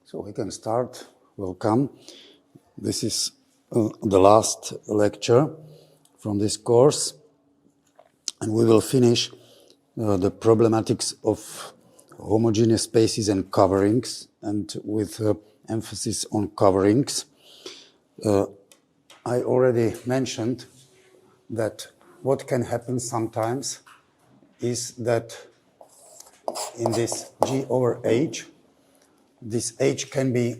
So we can start. Welcome. This is the last lecture from this course, and we will finish the problematics of homogeneous spaces and coverings, and with emphasis on coverings. I already mentioned that what can happen sometimes is that in this G over H, this H can be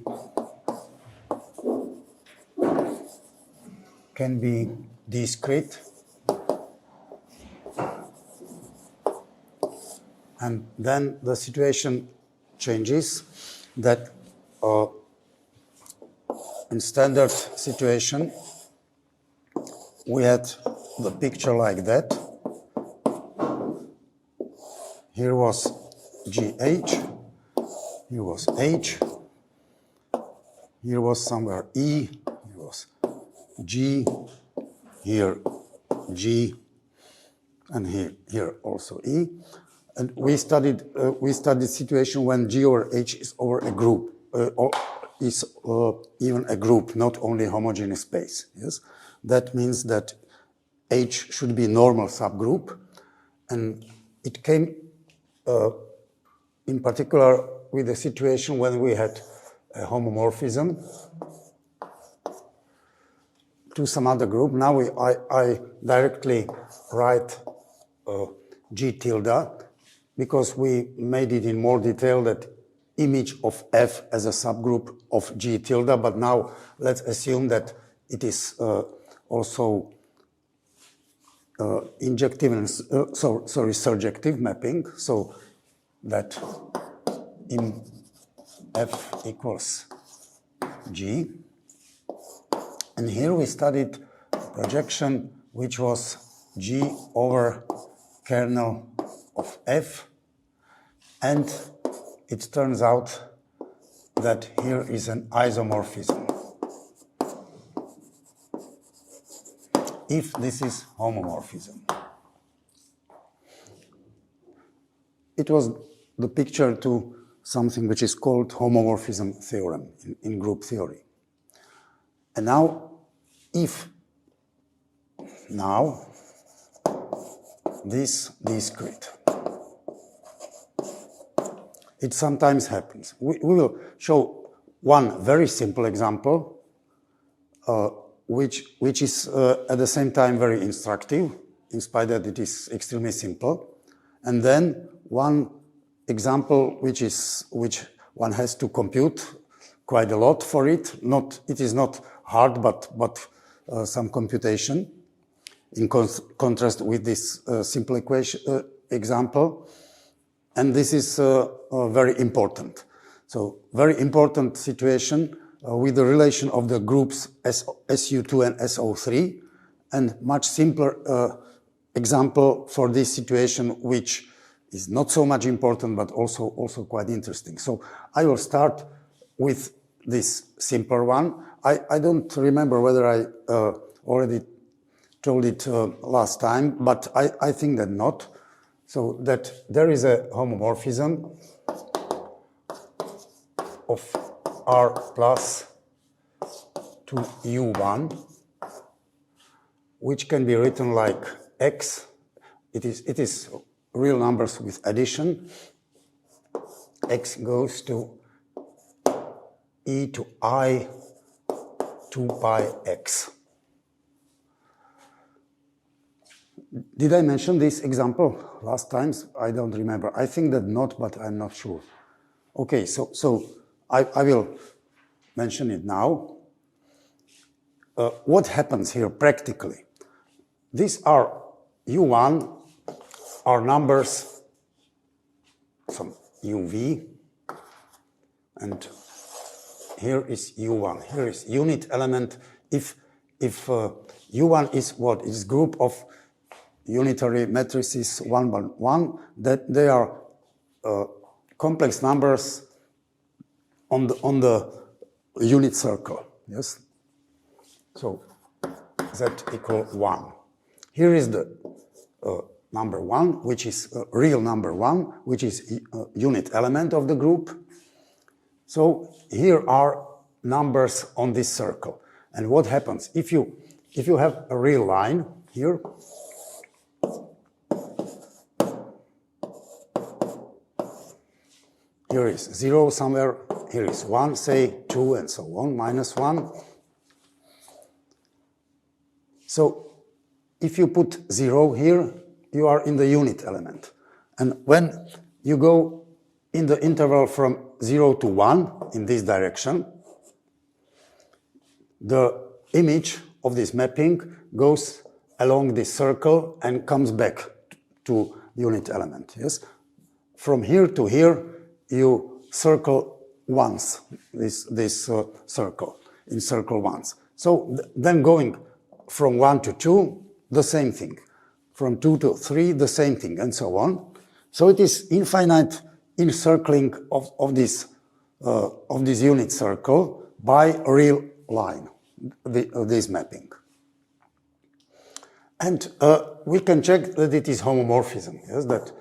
discrete, and then the situation changes that in standard situation we had the picture like that. Here was GH, here was H, here was somewhere E, here was G, here G, and here also E. And we studied situation when G over H is over a group, or is even a group, not only homogeneous space. Yes, that means that H should be normal subgroup, and it came in particular with a situation when we had a homomorphism to some other group. Now I directly write G tilde, because we made it in more detail that image of F as a subgroup of G tilde, but now let's assume that it is also injective and surjective mapping, so that in F equals G. And here we studied projection which was G over kernel of F, and it turns out that here is an isomorphism if this is homomorphism. It was the picture to something which is called homomorphism theorem in group theory. And now, if now this discrete, it sometimes happens. We will show one very simple example, which is at the same time very instructive, in spite that it is extremely simple, and then one example which one has to compute quite a lot for it. It is not hard, but some computation, in contrast with this simple equation example. And this is very important. So very important situation with the relation of the groups SU2 and SO3, and much simpler example for this situation, which is not so much important, but also quite interesting. So I will start with this simpler one. I don't remember whether I already told it last time, but I think that not. So that there is a homomorphism of R plus to U1, which can be written like X. It is real numbers with addition. X goes to e to I 2 pi x. Did I mention this example last time? I don't remember. I think that not, but I'm not sure. Okay, so I will mention it now. What happens here practically? These are U1 are numbers, some UV, and here is U1. Here is unit element. If U1 is what? It's group of unitary matrices 1 by 1, that they are complex numbers on the unit circle. Yes. So z equal 1. Here is the number 1, which is real number 1, which is unit element of the group. So here are numbers on this circle. And what happens if you have a real line here? Here is 0 somewhere, here is 1, say 2, and so on, -1. So if you put 0 here, you are in the unit element. And when you go in the interval from 0 to 1 in this direction, the image of this mapping goes along this circle and comes back to unit element. Yes? From here to here, you circle once this circle, in circle once. So then going from 1 to 2, the same thing. From 2 to 3, the same thing, and so on. So it is infinite encircling of this unit circle by a real line, this mapping. And we can check that it is homomorphism. Yes, that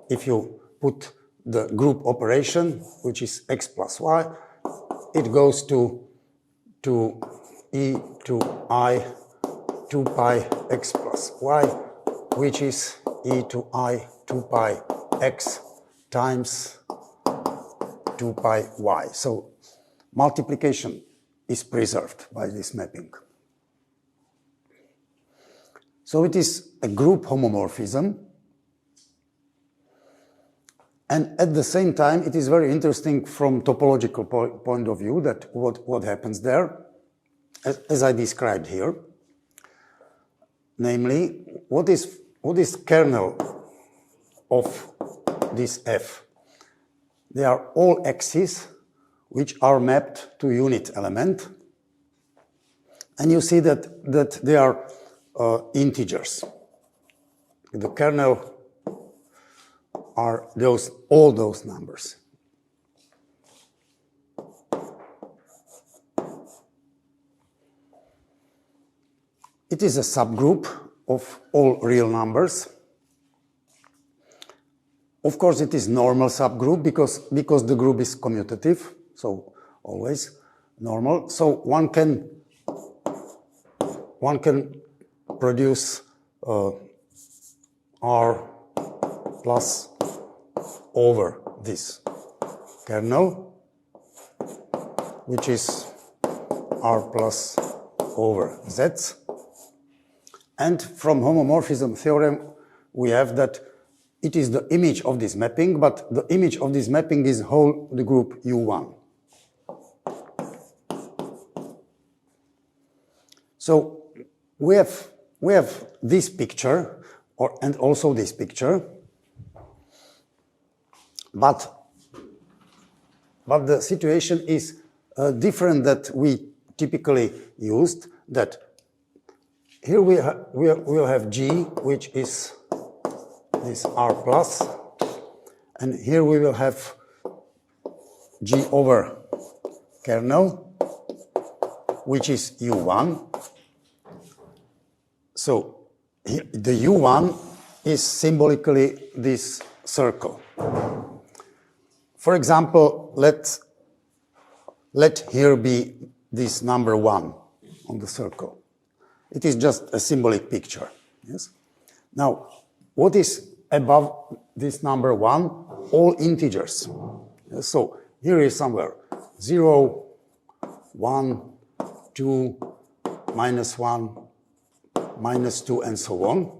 if you put the group operation, which is x plus y, it goes to e to I 2 pi x plus y, which is e to I 2 pi x times 2 pi y. So multiplication is preserved by this mapping. So it is a group homomorphism. And at the same time, it is very interesting from topological point of view that what happens there, as I described here. Namely, what is kernel of this F? They are all x's which are mapped to unit element. And you see that they are integers. The kernel are all those numbers. It is a subgroup of all real numbers. Of course, it is normal subgroup because the group is commutative, so always normal. So one can produce R plus over this kernel, which is R plus over Z. And from homomorphism theorem, we have that it is the image of this mapping, but the image of this mapping is the group U1. So we have this picture, and also this picture, but the situation is different that we typically used. That here we'll have G, which is this R plus, and here we will have G over kernel, which is U1. So the U1 is symbolically this circle. For example, let here be this number 1 on the circle. It is just a symbolic picture. Yes. Now, what is above this number 1? All integers. Yes. So here is somewhere 0, 1, 2, -1, -2, and so on.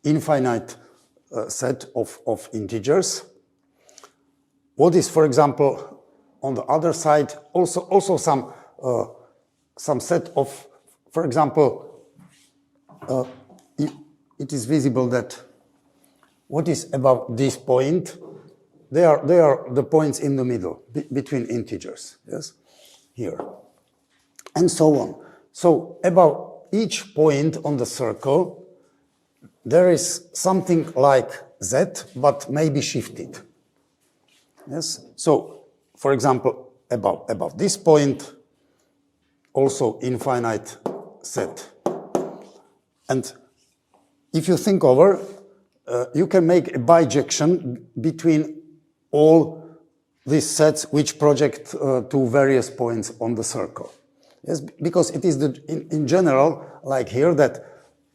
Infinite set of integers. What is, for example, on the other side, also some set of, for example, it is visible that what is above this point, they are the points in the middle between integers. Yes, here, and so on. So above each point on the circle, there is something like Z, but maybe shifted. Yes. So, for example, above this point, also infinite set. And if you think over, you can make a bijection between all these sets which project to various points on the circle. Yes, because it is in general, like here, that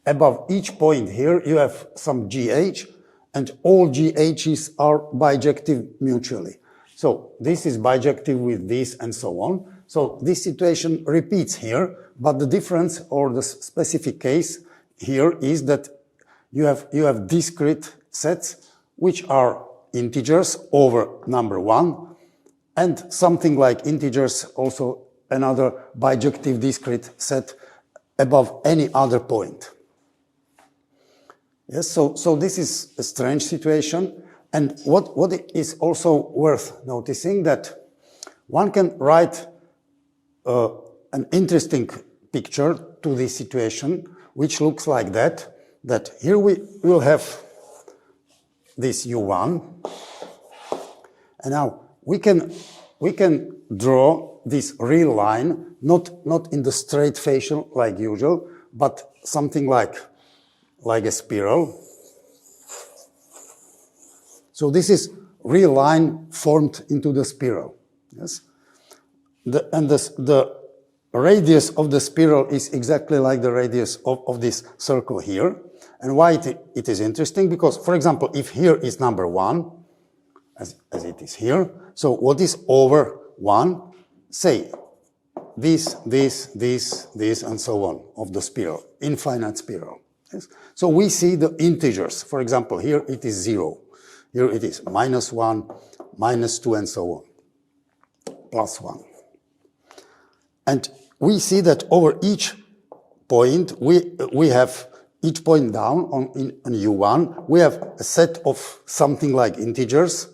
above each point here you have some GH, and all GHs are bijective mutually. So this is bijective with this and so on. So this situation repeats here, but the difference or the specific case here is that you have discrete sets which are integers over number 1, and something like integers also another bijective discrete set above any other point. Yes, so this is a strange situation, and what is also worth noticing that one can write an interesting picture to this situation, which looks like that here we will have this U1, and now we can draw this real line, not in the straight fashion like usual, but something like a spiral. So this is real line formed into the spiral. Yes, the radius of the spiral is exactly like the radius of this circle here. And why it is interesting? Because, for example, if here is number 1, as it is here, so what is over 1? Say this, and so on of the spiral, infinite spiral. Yes? So we see the integers. For example, here it is 0. Here it is -1, -2, and so on, +1. And we see that over each point, we have each point down on U1, we have a set of something like integers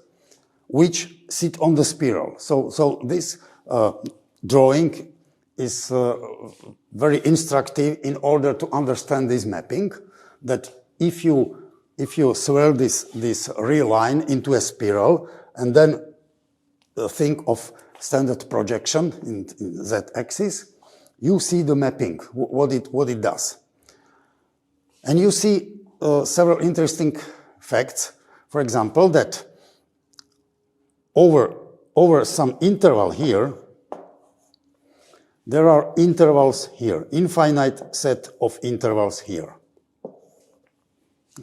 which sit on the spiral. So this drawing is very instructive in order to understand this mapping, that if you swirl this real line into a spiral and then think of standard projection in z-axis, you see the mapping, what it does. And you see several interesting facts. For example, that over some interval here, there are intervals here, infinite set of intervals here.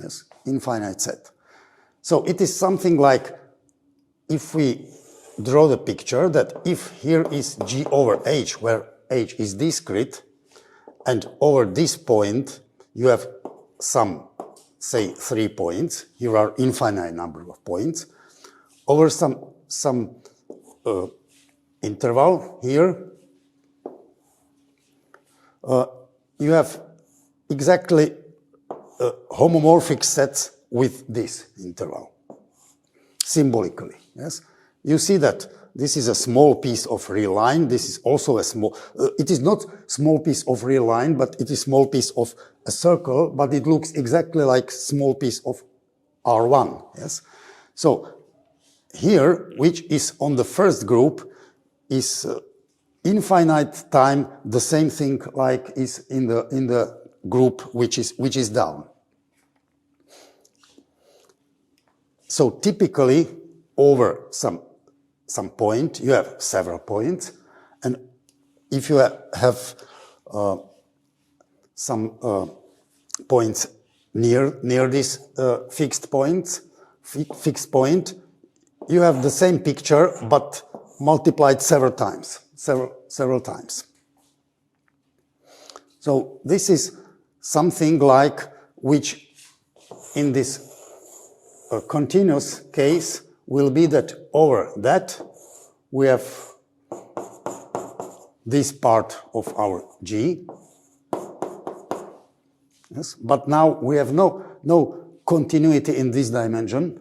Yes, infinite set. So it is something like, if we draw the picture, that if here is G over H, where H is discrete, and over this point you have some, say, 3 points, here are infinite number of points, over some interval here, you have exactly homomorphic sets with this interval, symbolically. Yes, you see that this is a small piece of real line. This is also a small. It is not small piece of real line, but it is small piece of a circle. But it looks exactly like small piece of R1. Yes, so here, which is on the first group, is infinite time the same thing like is in the group which is down. So typically over some point you have several points, and if you have some points near this fixed point, you have the same picture but multiplied several times. So this is something like which in this continuous case will be that over that we have this part of our G. Yes, but now we have no continuity in this dimension,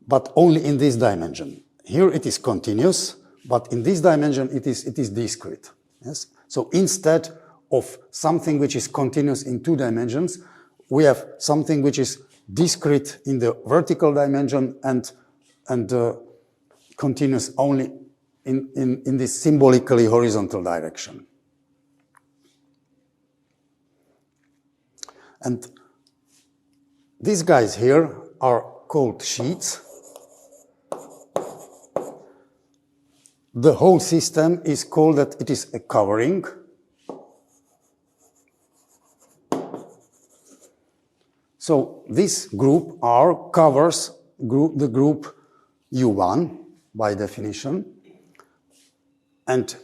but only in this dimension. Here it is continuous, but in this dimension it is discrete. Yes? So instead of something which is continuous in 2 dimensions, we have something which is discrete in the vertical dimension and continuous only in this symbolically horizontal direction. And these guys here are called sheets. the whole system is called that it is a covering. So this group R covers the group U1 by definition. And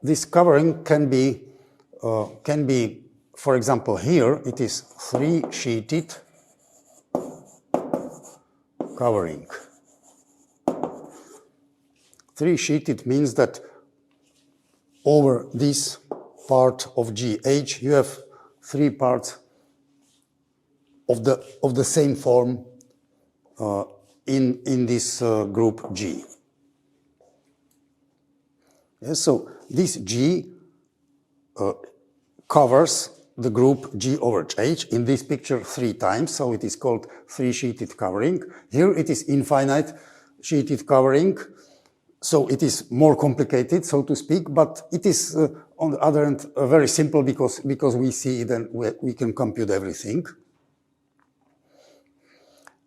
this covering can be, for example, here it is three-sheeted covering. Three-sheeted means that over this part of GH you have three parts of the same form in this group G. Yes, so this G covers the group G over H, in this picture 3 times, so it is called three-sheeted covering. Here it is infinite sheeted covering, so it is more complicated, so to speak, but it is, on the other hand, very simple because we see it and we can compute everything.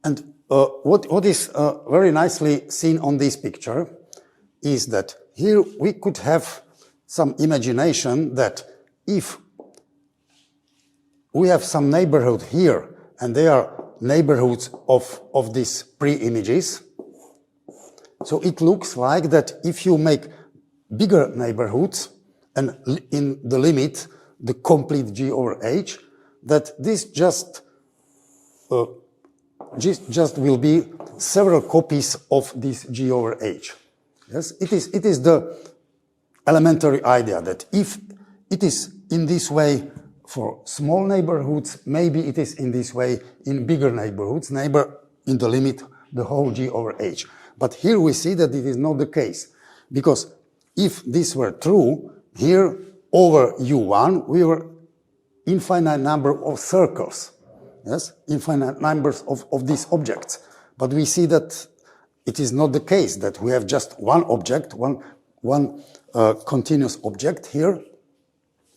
And what is very nicely seen on this picture is that here we could have some imagination that if we have some neighborhood here and they are neighborhoods of these pre-images, so it looks like that if you make bigger neighborhoods and in the limit the complete G over H, that this just will be several copies of this G over H. Yes, it is the elementary idea that if it is in this way for small neighborhoods, maybe it is in this way in bigger neighborhoods, in the limit the whole G over H. But here we see that it is not the case, because if this were true, here over U1 we were infinite number of circles. Yes, infinite numbers of these objects. But we see that it is not the case, that we have just one object, one continuous object here,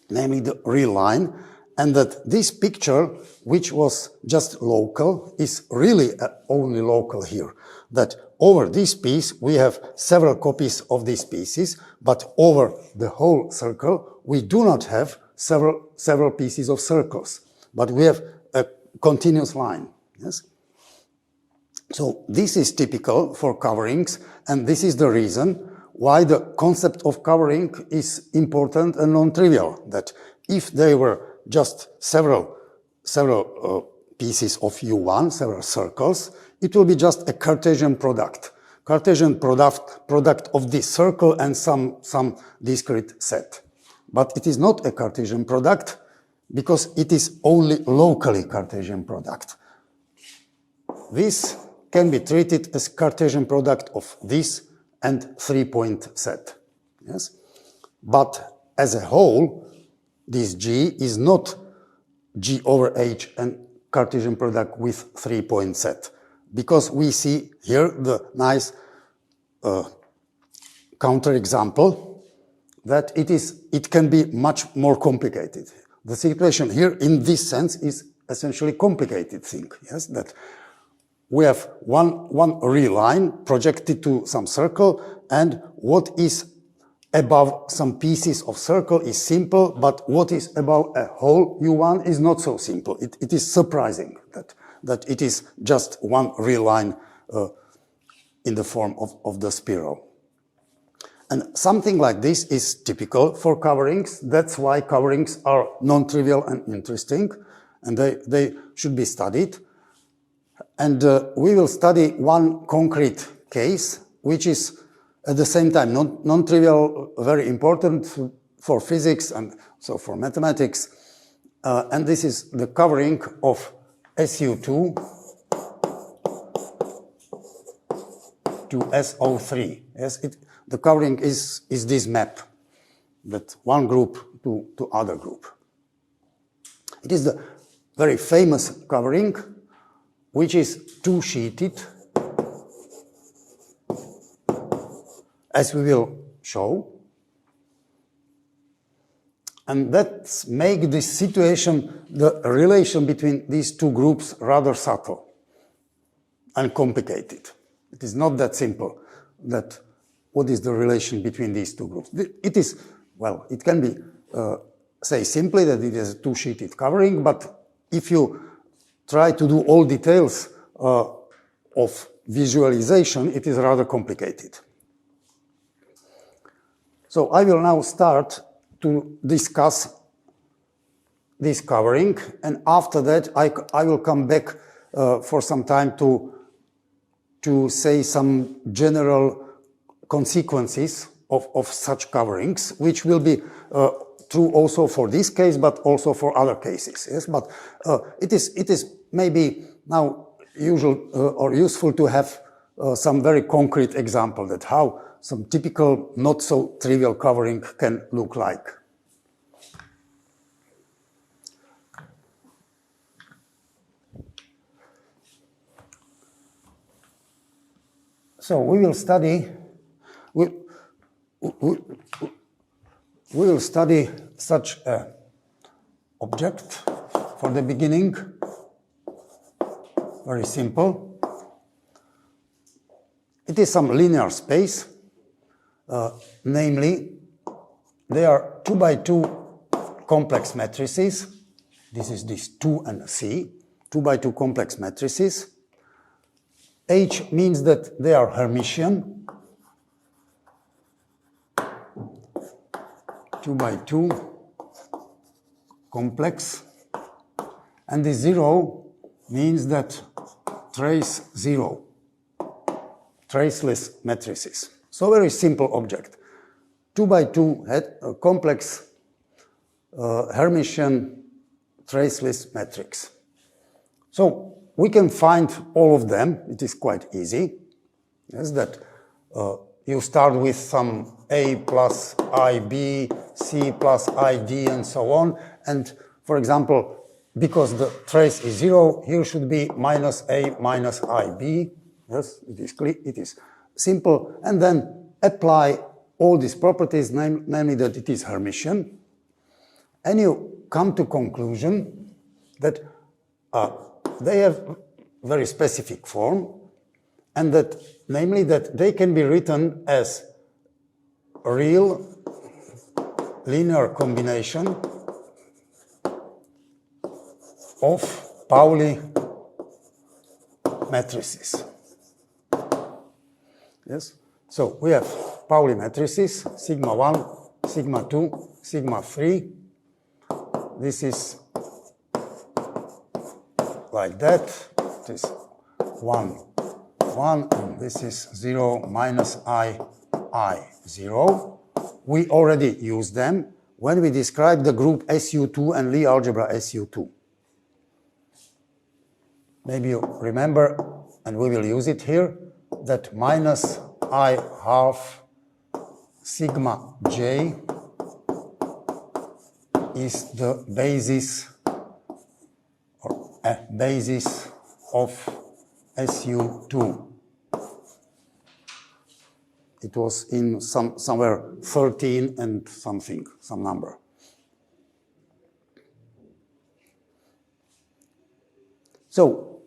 namely the real line, and that this picture, which was just local, is really only local here. That over this piece we have several copies of these pieces, but over the whole circle we do not have several pieces of circles, but we have a continuous line. Yes? So this is typical for coverings, and this is the reason why the concept of covering is important and non-trivial, that if they were just several pieces of U1, several circles, it will be just a Cartesian product. Cartesian product of this circle and some discrete set. But it is not a Cartesian product because it is only locally Cartesian product. This can be treated as Cartesian product of this and 3-point set. Yes? But as a whole, this G is not G over H and Cartesian product with 3-point set, because we see here the nice counterexample that it can be much more complicated. The situation here in this sense is essentially complicated thing. Yes, that we have one real line projected to some circle, and what is above some pieces of circle is simple, but what is above a whole U1 is not so simple. It is surprising that it is just one real line in the form of the spiral. And something like this is typical for coverings. That's why coverings are non-trivial and interesting, and they should be studied. And we will study one concrete case, which is at the same time non-trivial, very important for physics and so for mathematics. And this is the covering of SU2 to SO3. Yes, the covering is this map, that one group to other group. It is the very famous covering, which is two-sheeted, as we will show. And that makes this situation, the relation between these two groups, rather subtle and complicated. It is not that simple that what is the relation between these two groups. It is, well, it can be, say simply that it is a two-sheeted covering, but if you try to do all details of visualization, it is rather complicated. So I will now start to discuss this covering, and after that I will come back for some time to say some general consequences of such coverings, which will be true also for this case, but also for other cases. Yes, but it is maybe now usual or useful to have some very concrete example that how some typical not so trivial covering can look like. So we will study such an object for the beginning. Very simple. It is some linear space, namely, they are 2 by 2 complex matrices. This is this 2 and C, 2 by 2 complex matrices. H means that they are Hermitian, 2 by 2 complex, and the 0 means that trace 0, traceless matrices. So very simple object. 2 by 2 complex Hermitian traceless matrix. So we can find all of them. It is quite easy. Yes, that you start with some A plus IB, C plus ID, and so on. And for example, because the trace is 0, here should be minus A minus IB. Yes, it is clear, it is simple. And then apply all these properties, namely that it is Hermitian. And you come to conclusion that they have very specific form, and that, namely, that they can be written as a real linear combination of Pauli matrices. Yes, so we have Pauli matrices, sigma 1, sigma 2, sigma 3. This is like that. It is 1, 1, and this is 0 minus I, 0. We already used them when we described the group SU2 and Lie algebra SU2. Maybe you remember, and we will use it here, that minus I half sigma j is the basis or a basis of SU2. It was in somewhere 13 and something, some number. So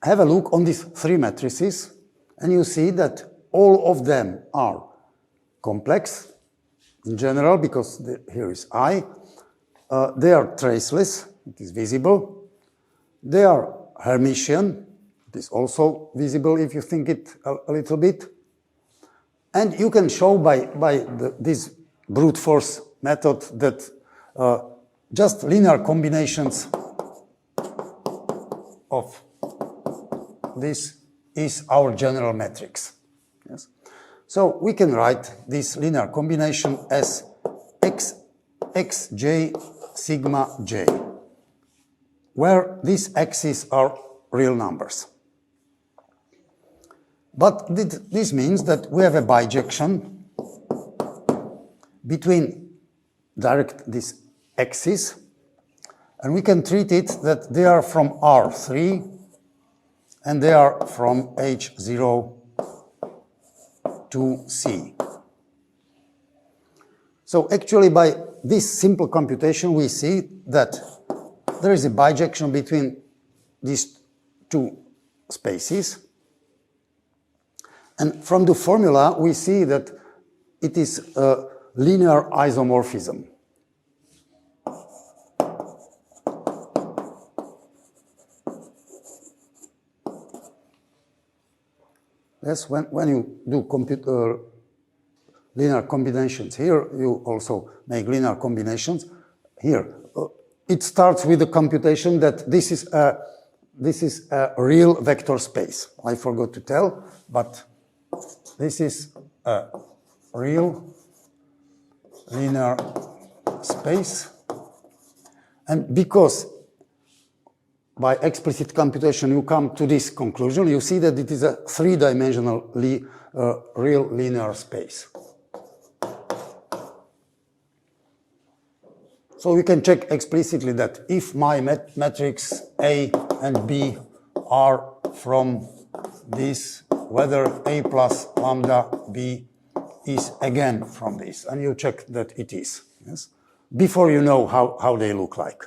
have a look on these three matrices, and you see that all of them are complex in general, because here is I. They are traceless, it is visible. They are Hermitian, it is also visible if you think it a little bit. And you can show by this brute force method that just linear combinations of this is our general matrix. Yes. So we can write this linear combination as xj sigma j, where these x's are real numbers. But this means that we have a bijection between these x's, and we can treat it that they are from R3 and they are from H0 to C. So actually by this simple computation we see that there is a bijection between these two spaces. And from the formula, we see that it is a linear isomorphism. Yes, when you do linear combinations here, you also make linear combinations. Here, it starts with the computation that this is a real vector space. I forgot to tell, but this is a real linear space. And because by explicit computation you come to this conclusion, you see that it is a three-dimensional real linear space. So we can check explicitly that if my matrix A and B are from this, whether A plus lambda B is again from this, and you check that it is, yes, before you know how they look like.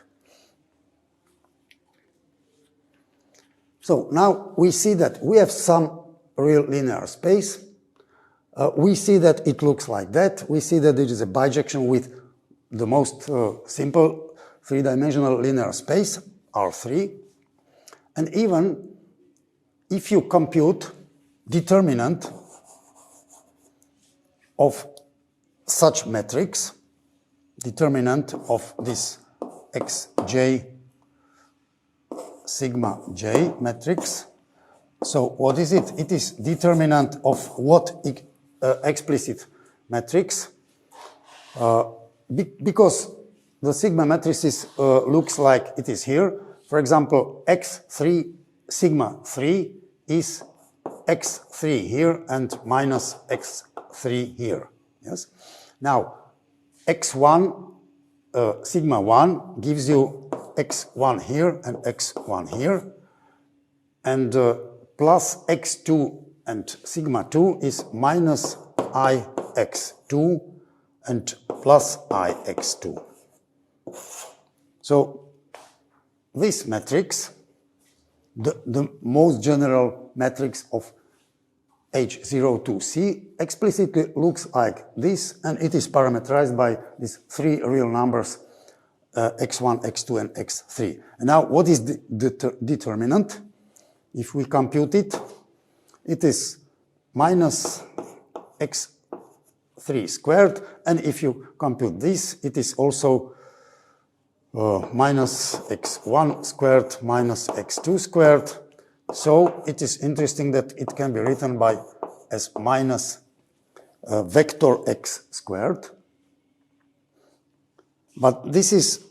So now we see that we have some real linear space. We see that it looks like that. We see that it is a bijection with the most simple three-dimensional linear space, R3. And even if you compute determinant of such matrix, determinant of this xj sigma j matrix. So what is it? It is determinant of what explicit matrix? Because the sigma matrices looks like it is here. For example, x3 sigma 3 is x3 here and minus x3 here. Yes. Now, x1 sigma 1 gives you x1 here and x1 here, and plus x2 and sigma 2 is minus ix2 and plus ix2. So this matrix, the most general matrix of H0 to C, explicitly looks like this, and it is parameterized by these three real numbers, x1, x2, and x3. And now, what is the determinant? If we compute it, it is minus x3 squared, and if you compute this, it is also minus x1 squared minus x2 squared. So it is interesting that it can be written as minus vector x squared. But this is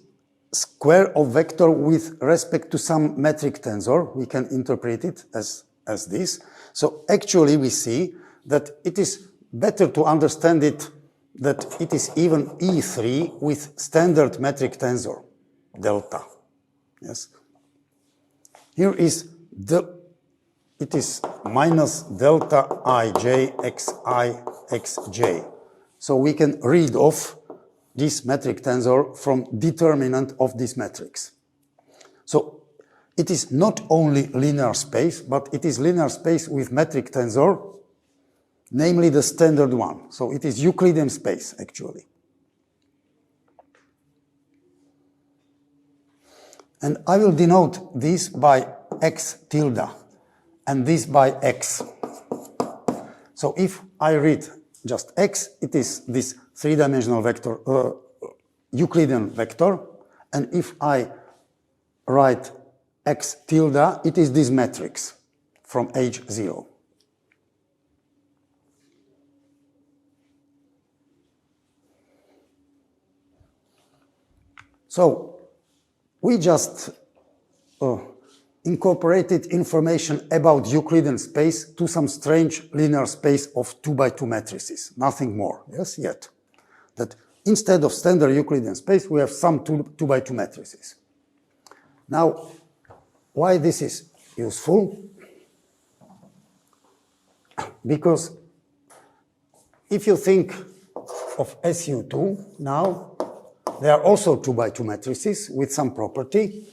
square of vector with respect to some metric tensor. We can interpret it as this. So actually we see that it is better to understand it that it is even E3 with standard metric tensor, delta. Yes. Here is it is minus delta ij xi xj. So we can read off this metric tensor from determinant of this matrix. So it is not only linear space, but it is linear space with metric tensor, namely the standard one. So it is Euclidean space, actually. And I will denote this by x tilde, and this by x. So if I read just x, it is this three-dimensional vector, Euclidean vector, and if I write x tilde, it is this matrix from H0. So we just incorporated information about Euclidean space to some strange linear space of 2 by 2 matrices, nothing more, yes, yet. That instead of standard Euclidean space, we have some 2 by 2 matrices. Now, why this is useful? Because if you think of SU2 now, they are also 2 by 2 matrices with some property.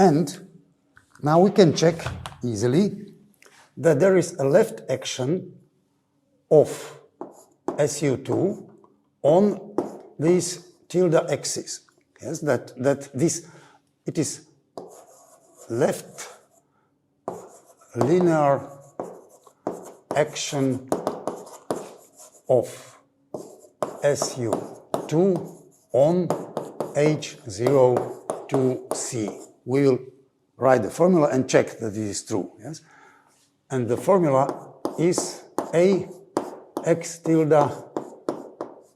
And now we can check easily that there is a left action of SU2 on this tilde axis. Yes, that this, it is left linear action of SU2 on H0 to C. We will write the formula and check that it is true. Yes, and the formula is A x tilde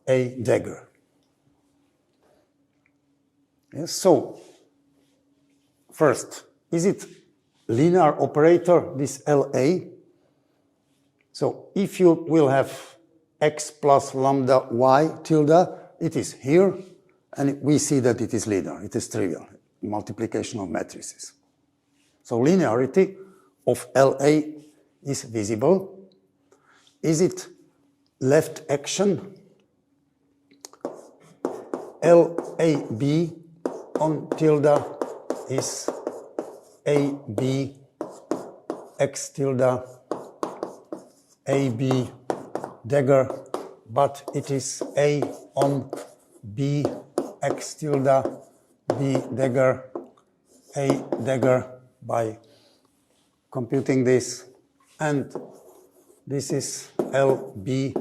A dagger. Yes, so first, is it linear operator, this LA? So if you will have x plus lambda y tilde, it is here, and we see that it is linear, it is trivial, multiplication of matrices. So linearity of LA is visible. Is it left action? LAB on tilde is AB x tilde AB dagger, but it is A on B x tilde B dagger A dagger by computing this, and this is LB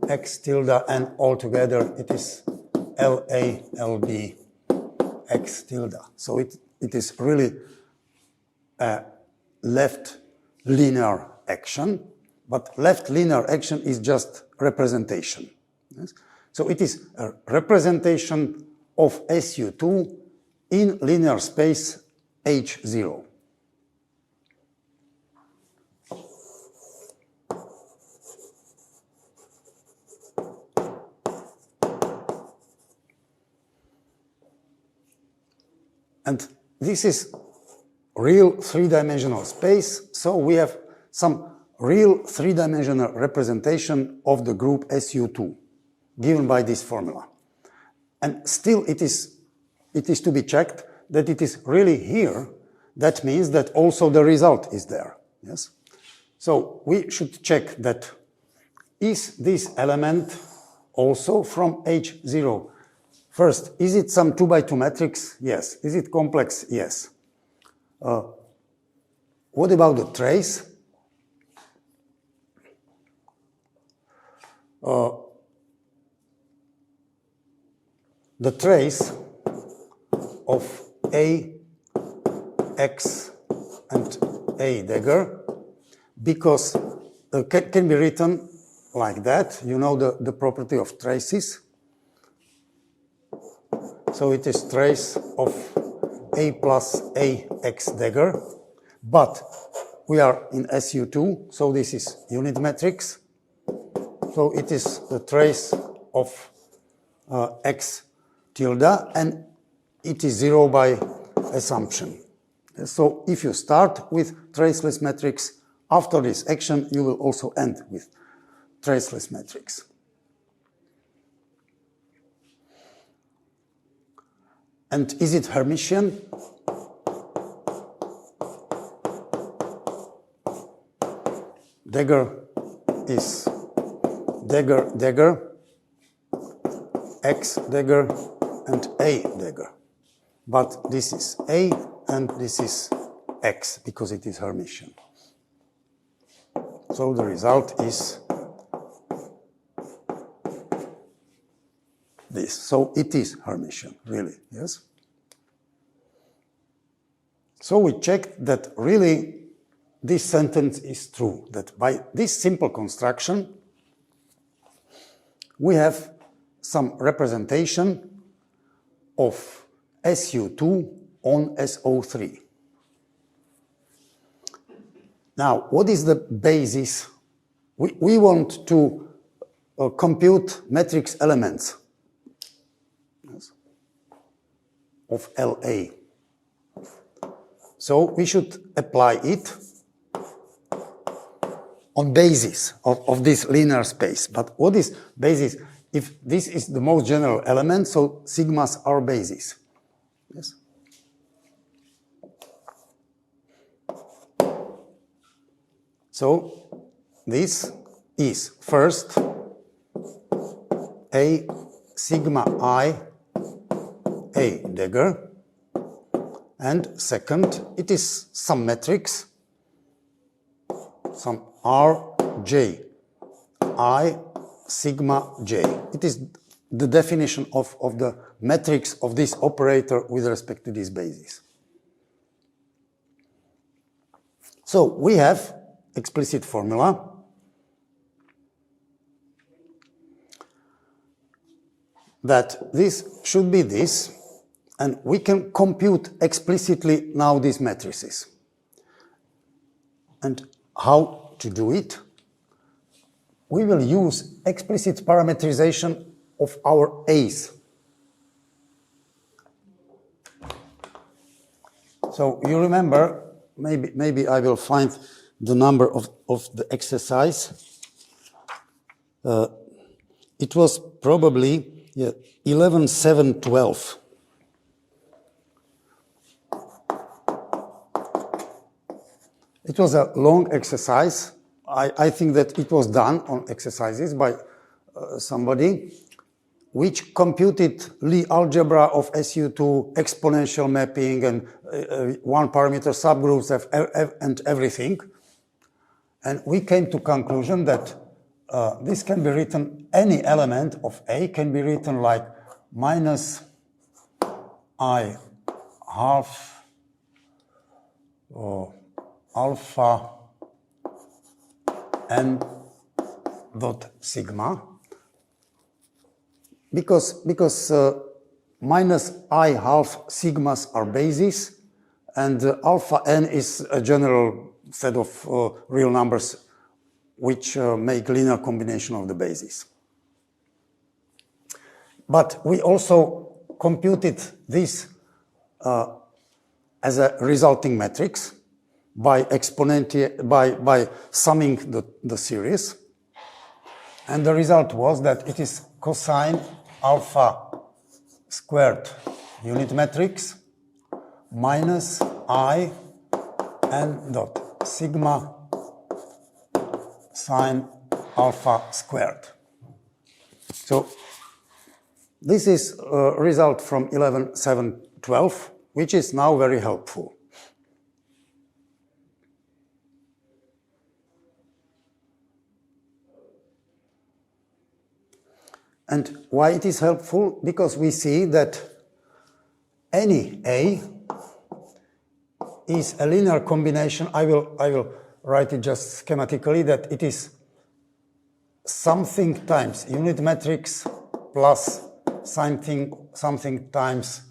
x tilde, and altogether it is LA LB x tilde. So it is really a left linear action, but left linear action is just representation. Yes? So it is a representation of SU2 in linear space H0. And this is real three-dimensional space, so we have some real three-dimensional representation of the group SU2 given by this formula. And still it is to be checked that it is really here. That means that also the result is there. Yes? So we should check that is this element also from H0. First, is it some 2 by 2 matrix? Yes. Is it complex? Yes. What about the trace? The trace of A, X, and A dagger, because can be written like that. You know the property of traces. So it is trace of A plus A x dagger, but we are in SU2, so this is unit matrix. So it is the trace of X tilde, and it is 0 by assumption. So if you start with traceless matrix, after this action, you will also end with traceless matrix. And is it Hermitian? Dagger is dagger, dagger, X dagger, and A dagger. But this is A and this is X because it is Hermitian. So the result is this. So it is Hermitian, really, yes? So we checked that really this sentence is true, that by this simple construction, we have some representation of SU2 on SO3. Now, what is the basis? We want to compute matrix elements of LA. So we should apply it on basis of this linear space. But what is basis? If this is the most general element, so sigmas are basis. Yes. So this is first a sigma I a dagger, and second it is some matrix, some Rj I sigma j. It is the definition of the matrix of this operator with respect to this basis. So we have explicit formula that this should be this, and we can compute explicitly now these matrices. And how to do it? We will use explicit parametrization of our A's. So you remember, maybe I will find the number of the exercise. It was probably 11.7.12. It was a long exercise. I think that it was done on exercises by somebody, which computed Lie algebra of SU2, exponential mapping, and one-parameter subgroups and everything. And we came to conclusion that this can be written, any element of A can be written like minus I half alpha n dot sigma, because minus I half sigmas are bases, and alpha n is a general set of real numbers which make linear combination of the bases. But we also computed this as a resulting matrix by by summing the series, and the result was that it is cosine alpha squared unit matrix minus I n dot sigma sine alpha squared. So this is a result from 11.7.12, which is now very helpful. And why it is helpful? Because we see that any A is a linear combination. I will write it just schematically, that it is something times unit matrix plus something times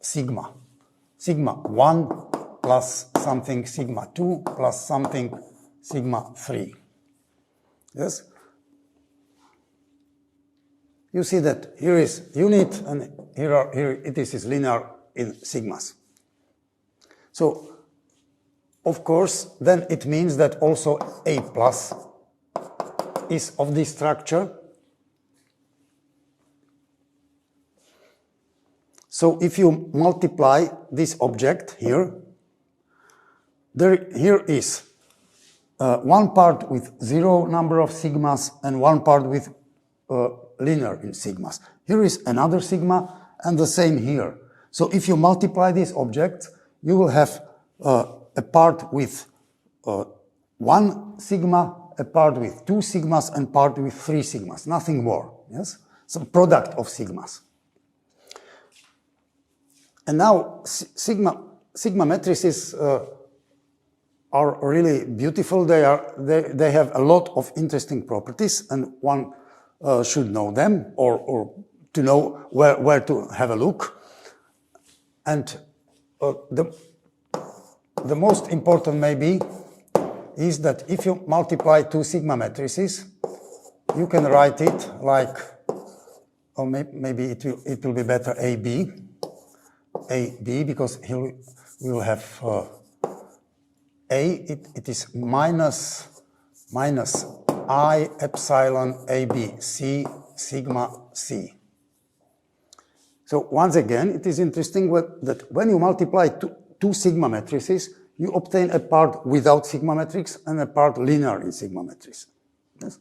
sigma. Sigma 1 plus something sigma 2 plus something sigma 3. Yes? You see that here is unit, and here it is linear in sigmas. So, of course, then it means that also A plus is of this structure. So if you multiply this object here, here is one part with 0 number of sigmas and one part with linear in sigmas. Here is another sigma, and the same here. So if you multiply these objects, you will have a part with 1 sigma, a part with 2 sigmas, and part with 3 sigmas, nothing more. Yes, some product of sigmas. And now sigma matrices are really beautiful. They have a lot of interesting properties, and one should know them, or to know where to have a look. And the most important maybe is that if you multiply two sigma matrices, you can write it like, or maybe it will be better AB, because here we will have it is minus I epsilon AB C sigma C. So once again, it is interesting that when you multiply two sigma matrices, you obtain a part without sigma matrix and a part linear in sigma matrix. Yes?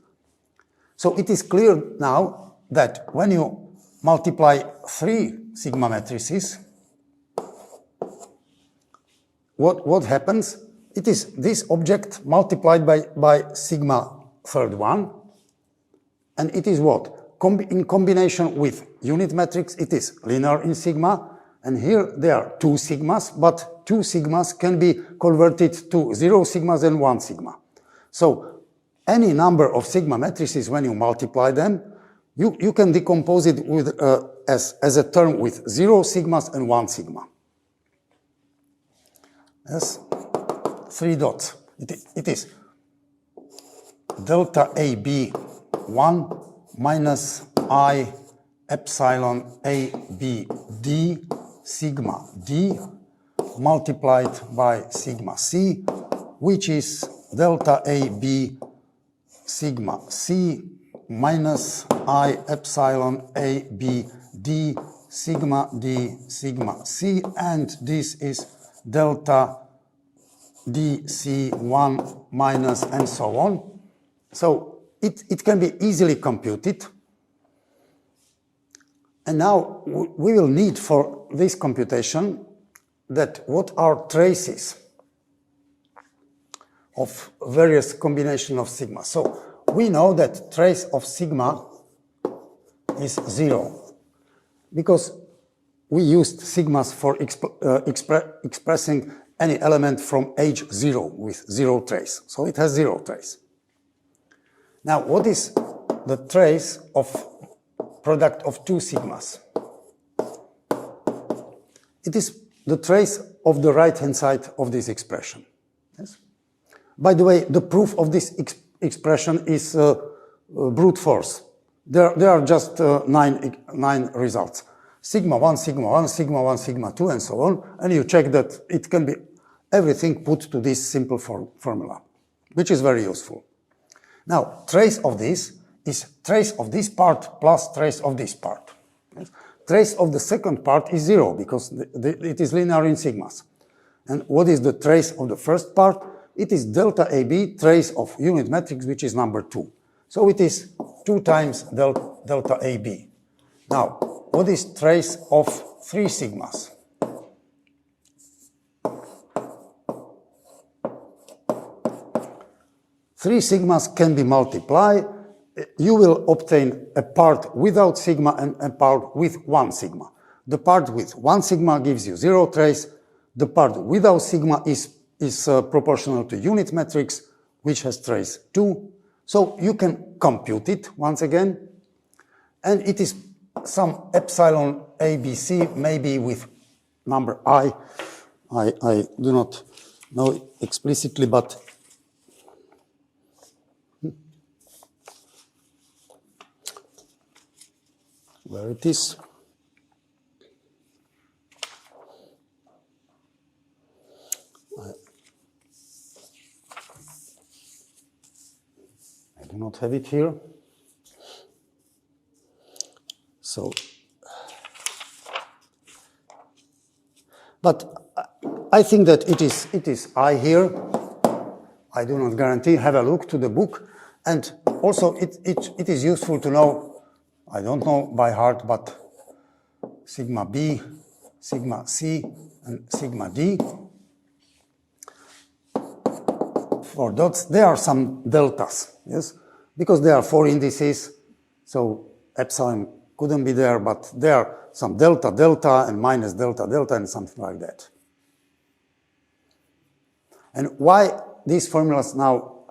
So it is clear now that when you multiply 3 sigma matrices, what happens? It is this object multiplied by sigma third one, and it is what? In combination with unit matrix, it is linear in sigma, and here there are 2 sigmas, but 2 sigmas can be converted to 0 sigmas and 1 sigma. So any number of sigma matrices, when you multiply them, you can decompose it with, as a term with 0 sigmas and 1 sigma. Yes, 3 dots. It is delta AB 1 minus I epsilon AB D sigma D multiplied by sigma C, which is delta AB sigma C minus I epsilon AB D sigma D sigma C, and this is delta DC1 minus and so on. So it can be easily computed. And now we will need for this computation that what are traces of various combination of sigma. So we know that trace of sigma is 0 because we used sigmas for expressing any element from age 0 with 0 trace. So it has 0 trace. Now, what is the trace of product of 2 sigmas? It is the trace of the right-hand side of this expression. Yes? By the way, the proof of this expression is brute force. There are just 9 results. Sigma 1, sigma 1, sigma 1, sigma 2, and so on. And you check that it can be everything put to this simple formula, which is very useful. Now, trace of this is trace of this part plus trace of this part. Yes? Trace of the second part is 0 because it is linear in sigmas. And what is the trace of the first part? It is delta AB trace of unit matrix, which is number 2. So it is 2 times delta AB. Now, what is trace of 3 sigmas? Three sigmas can be multiplied. You will obtain a part without sigma and a part with 1 sigma. The part with 1 sigma gives you 0 trace. The part without sigma is proportional to unit matrix, which has trace 2. So you can compute it once again. And it is some epsilon ABC, maybe with number I. I do not know explicitly, but where it is. I do not have it here. So, but I think that it is I here. I do not guarantee. Have a look to the book. And also it is useful to know, I don't know by heart, but sigma B, sigma C, and sigma D. For dots, there are some deltas, yes? Because there are 4 indices, so epsilon couldn't be there, but there are some delta, delta, and minus delta, delta, and something like that. And why these formulas now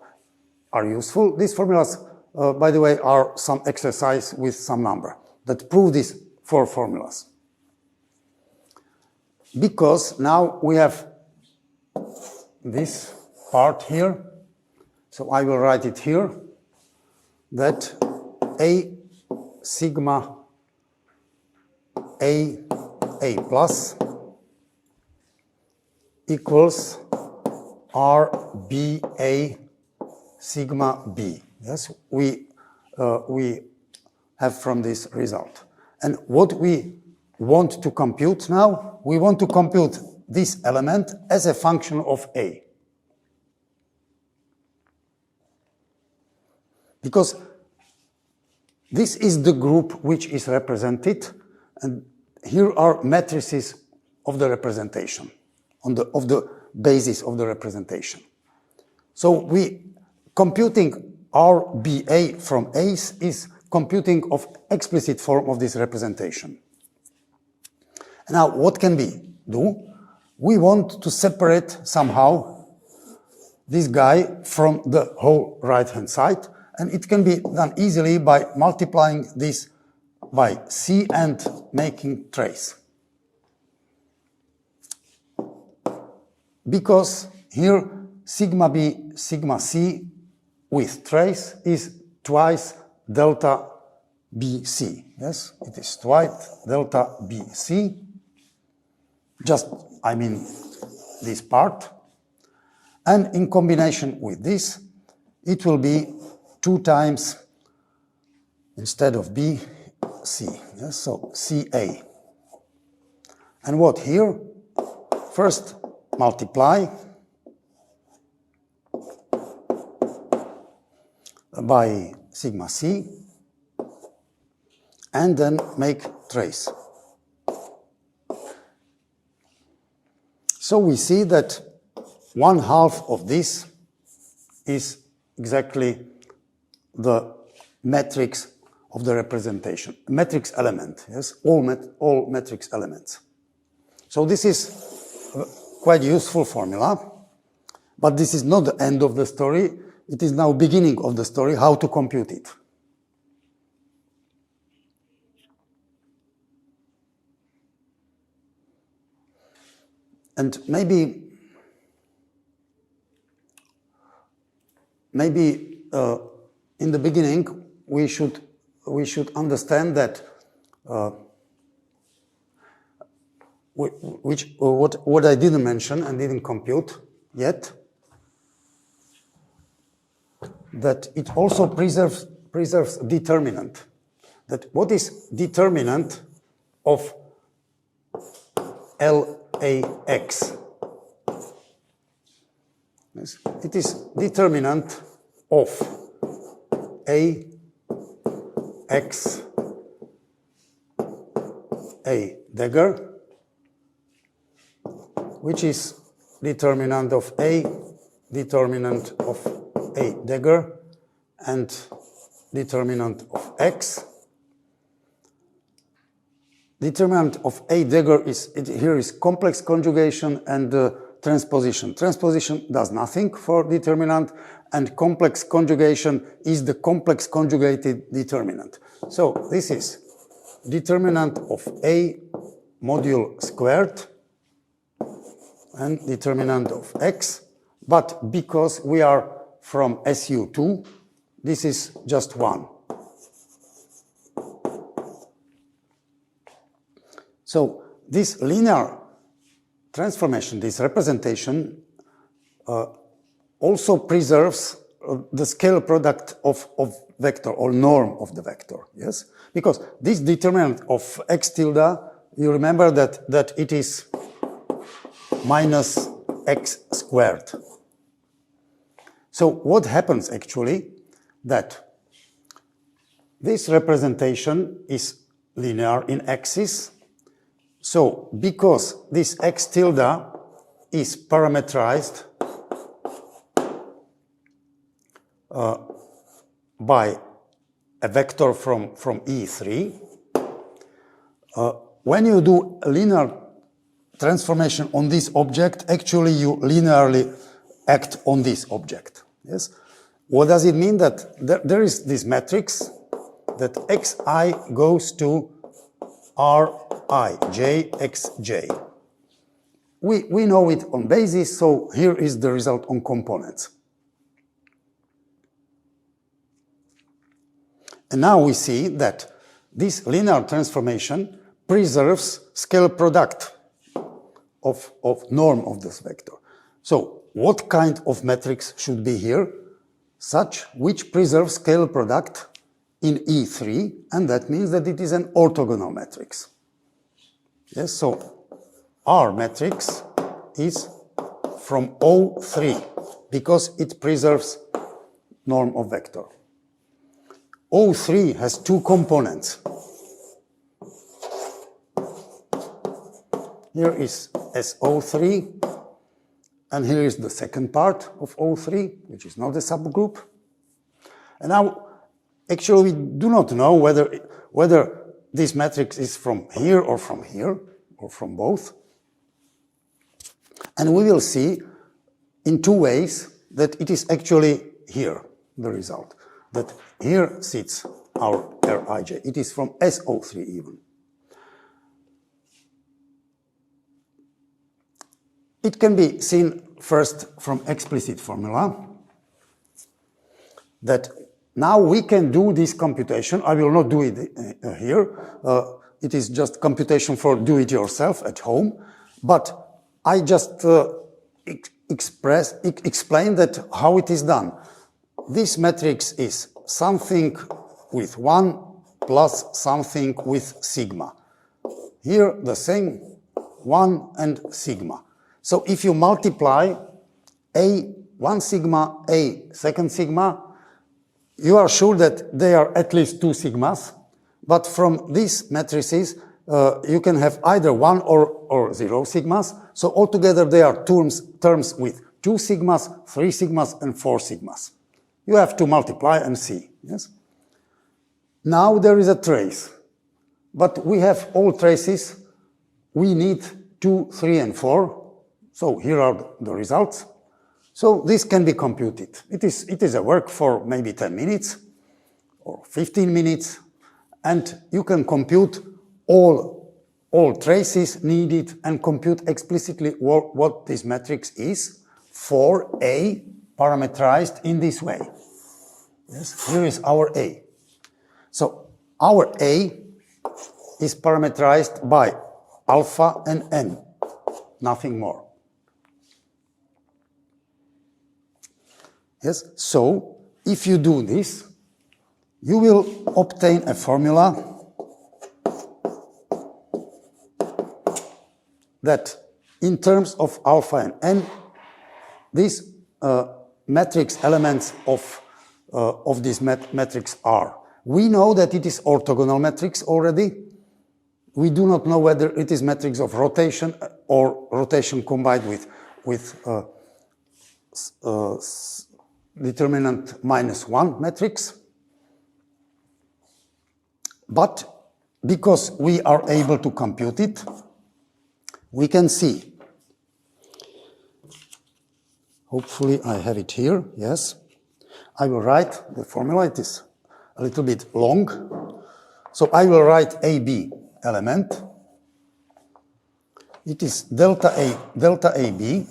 are useful? These formulas, by the way, are some exercise with some number that prove these 4 formulas. Because now we have this part here, so I will write it here, that A sigma A plus equals RBA sigma B. Yes, we have from this result. And what we want to compute now, we want to compute this element as a function of A. Because this is the group which is represented, and here are matrices of the representation, of the basis of the representation. So computing our BA from A's is computing of explicit form of this representation. Now, what can we do? We want to separate somehow this guy from the whole right-hand side, and it can be done easily by multiplying this by C and making trace. Because here sigma B, sigma C with trace is twice delta BC. Yes, it is twice delta BC. Just, I mean, this part. And in combination with this, it will be 2 times, instead of B, C. Yes, so CA. And what here? First, multiply by sigma C, and then make trace. So we see that 1/2 of this is exactly the matrix of the representation, matrix element, yes, all matrix elements. So this is a quite useful formula, but this is not the end of the story. It is now beginning of the story, how to compute it. And maybe in the beginning we should understand that what I didn't mention and didn't compute yet, that it also preserves determinant. That what is determinant of LAX? Yes, it is determinant of AX A dagger, which is determinant of A, determinant of A dagger, and determinant of X. Determinant of A dagger here is complex conjugation and transposition. Transposition does nothing for determinant, and complex conjugation is the complex conjugated determinant. So this is determinant of A module squared and determinant of X, but because we are from SU2, this is just 1. So this linear transformation, this representation, also preserves the scale product of vector or norm of the vector, yes? Because this determinant of X tilde, you remember that it is minus X squared. So what happens actually, that this representation is linear in axis. So because this X tilde is parametrized by a vector from E3, when you do a linear transformation on this object, actually you linearly act on this object. Yes. What does it mean? That there is this matrix that xi goes to Ri, j, xj. We know it on basis, so here is the result on components. And now we see that this linear transformation preserves scale product of norm of this vector. So what kind of matrix should be here? Such which preserves scale product in E3, and that means that it is an orthogonal matrix. Yes, so our matrix is from O3 because it preserves norm of vector. O3 has two components. Here is SO3, and here is the second part of O3, which is not a subgroup. And now, actually, we do not know whether this matrix is from here, or from both. And we will see in two ways that it is actually here, the result. That here sits our Rij. It is from SO3 even. It can be seen first from explicit formula, that now we can do this computation. I will not do it here. It is just computation for do-it-yourself at home. But I just explain that how it is done. This matrix is something with 1 plus something with sigma. Here the same 1 and sigma. So if you multiply A 1 sigma, A second sigma, you are sure that they are at least 2 sigmas. But from these matrices, you can have either 1 or 0 sigmas. So altogether they are terms with 2 sigmas, 3 sigmas, and 4 sigmas. You have to multiply and see. Yes? Now there is a trace. But we have all traces. We need 2, 3, and 4. So here are the results. So this can be computed. It is a work for maybe 10 minutes or 15 minutes. And you can compute all traces needed and compute explicitly what this matrix is for A parameterized in this way. Yes, here is our A. So our A is parameterized by alpha and n, nothing more. Yes, so if you do this, you will obtain a formula that in terms of alpha and n, these matrix elements of this matrix are. We know that it is orthogonal matrix already. We do not know whether it is matrix of rotation or rotation combined with determinant -1 matrix. But because we are able to compute it, we can see. Hopefully I have it here, yes. I will write the formula. It is a little bit long. So I will write AB element. It is delta AB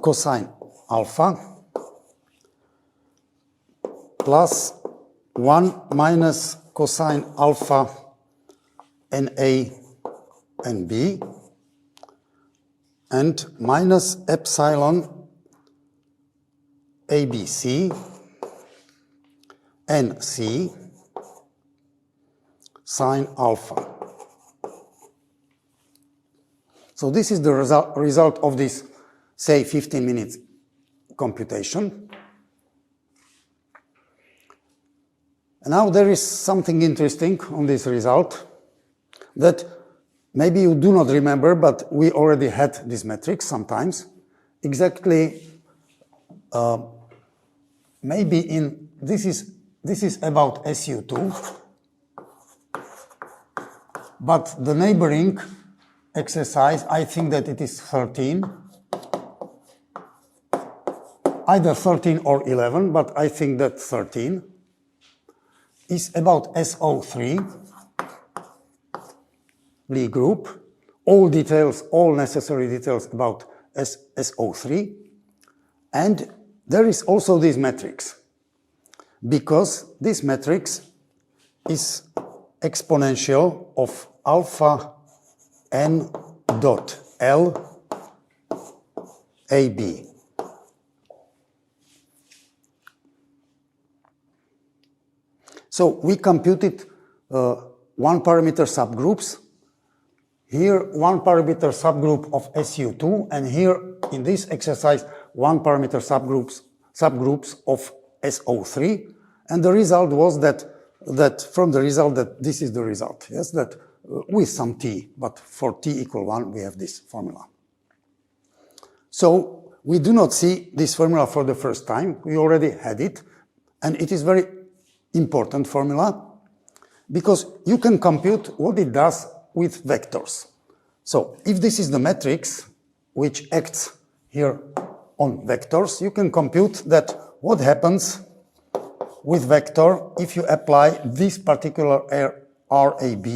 cosine alpha plus 1 minus cosine alpha NA and B and minus epsilon ABC and C sine alpha. So this is the result of this, say, 15 minutes computation. And now there is something interesting on this result that maybe you do not remember, but we already had this matrix sometimes. Exactly, maybe in, this is about SU2, but the neighboring exercise, I think that it is 13, either 13 or 11, but I think that 13 is about SO3, Lie group, all details, all necessary details about SO3, and there is also this matrix, because this matrix is exponential of alpha n dot L AB. So we computed one parameter subgroups here one parameter subgroup of SU2, and here in this exercise one parameter subgroups of SO3, and the result was that from the result that this is the result, yes, that with some t, but for t equal 1 we have this formula. So we do not see this formula for the first time, we already had it, and it is very important formula because you can compute what it does with vectors. So if this is the matrix which acts here on vectors, you can compute that what happens with vector if you apply this particular RAB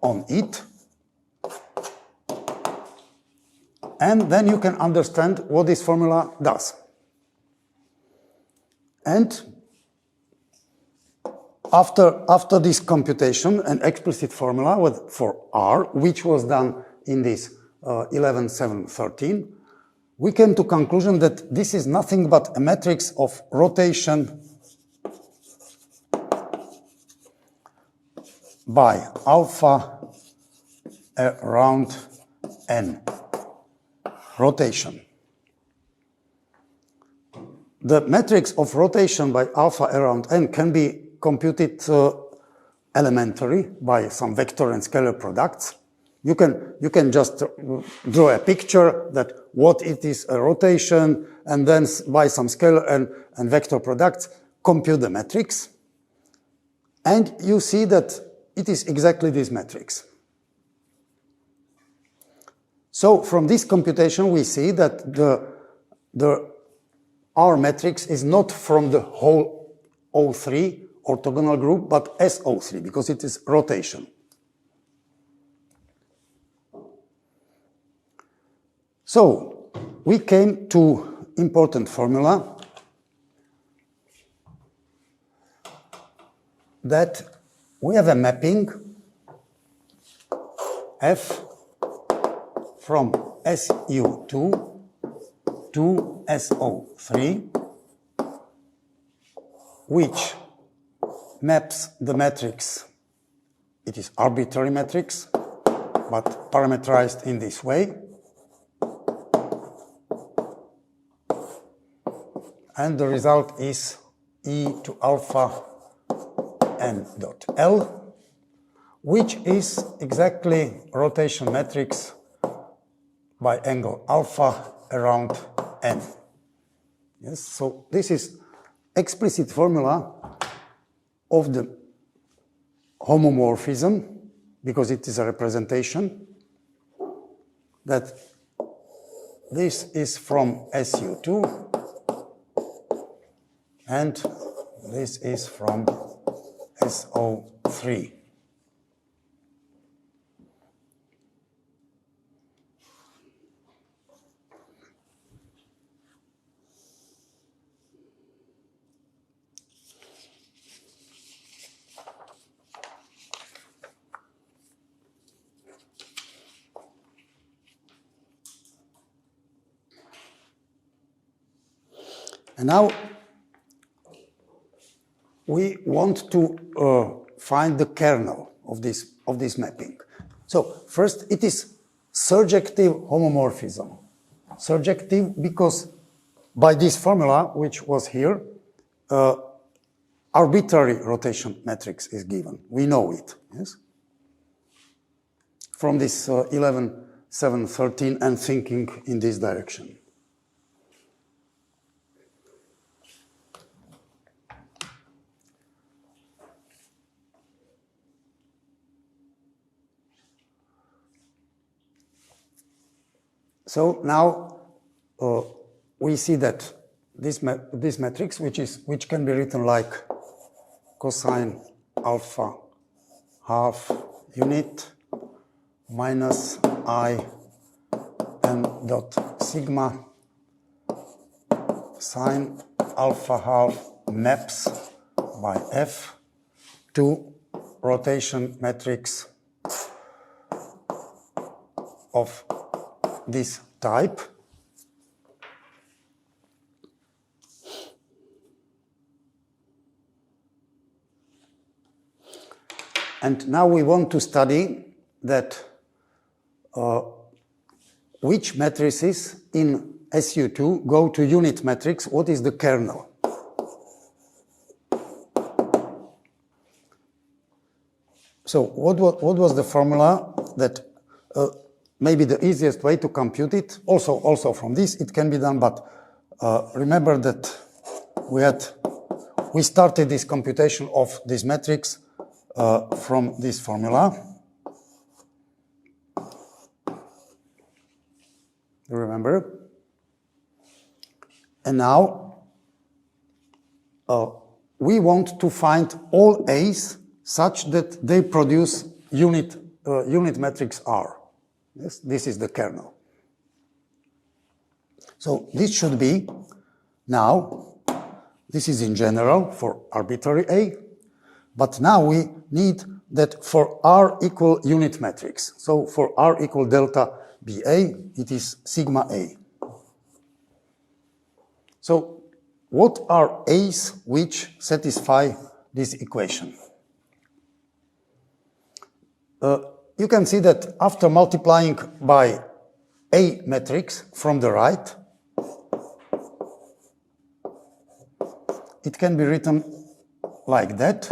on it. And then you can understand what this formula does. And after this computation, an explicit formula for R, which was done in this 11.7.13, we came to conclusion that this is nothing but a matrix of rotation by alpha around n. Rotation. The matrix of rotation by alpha around n can be computed elementary by some vector and scalar products. You can just draw a picture that what it is a rotation, and then by some scalar and vector products compute the matrix. And you see that it is exactly this matrix. So from this computation we see that the R matrix is not from the whole O3 orthogonal group, but SO3, because it is rotation. So we came to important formula that we have a mapping F from SU2 to SO3, which maps the matrix. It is arbitrary matrix, but parameterized in this way. And the result is E to alpha n dot L, which is exactly rotation matrix by angle alpha around n. Yes, so this is explicit formula of the homomorphism, because it is a representation, that this is from SU2 and this is from SO3. And now we want to find the kernel of this mapping. So first, it is surjective homomorphism. Surjective because by this formula, which was here, arbitrary rotation matrix is given. We know it, yes? From this 11.7.13 and thinking in this direction. So now we see that this matrix, which can be written like cosine alpha half unit minus I n dot sigma sine alpha half maps by F to rotation matrix of this type. And now we want to study that which matrices in SU2 go to unit matrix, what is the kernel? So what was the formula that maybe the easiest way to compute it? Also from this it can be done, but remember that we started this computation of this matrix from this formula. You remember? And now we want to find all A's such that they produce unit matrix R. Yes, this is the kernel. So this should be, now, this is in general for arbitrary A, but now we need that for R equal unit matrix. So for R equal delta BA, it is sigma A. So what are A's which satisfy this equation? You can see that after multiplying by A matrix from the right, it can be written like that,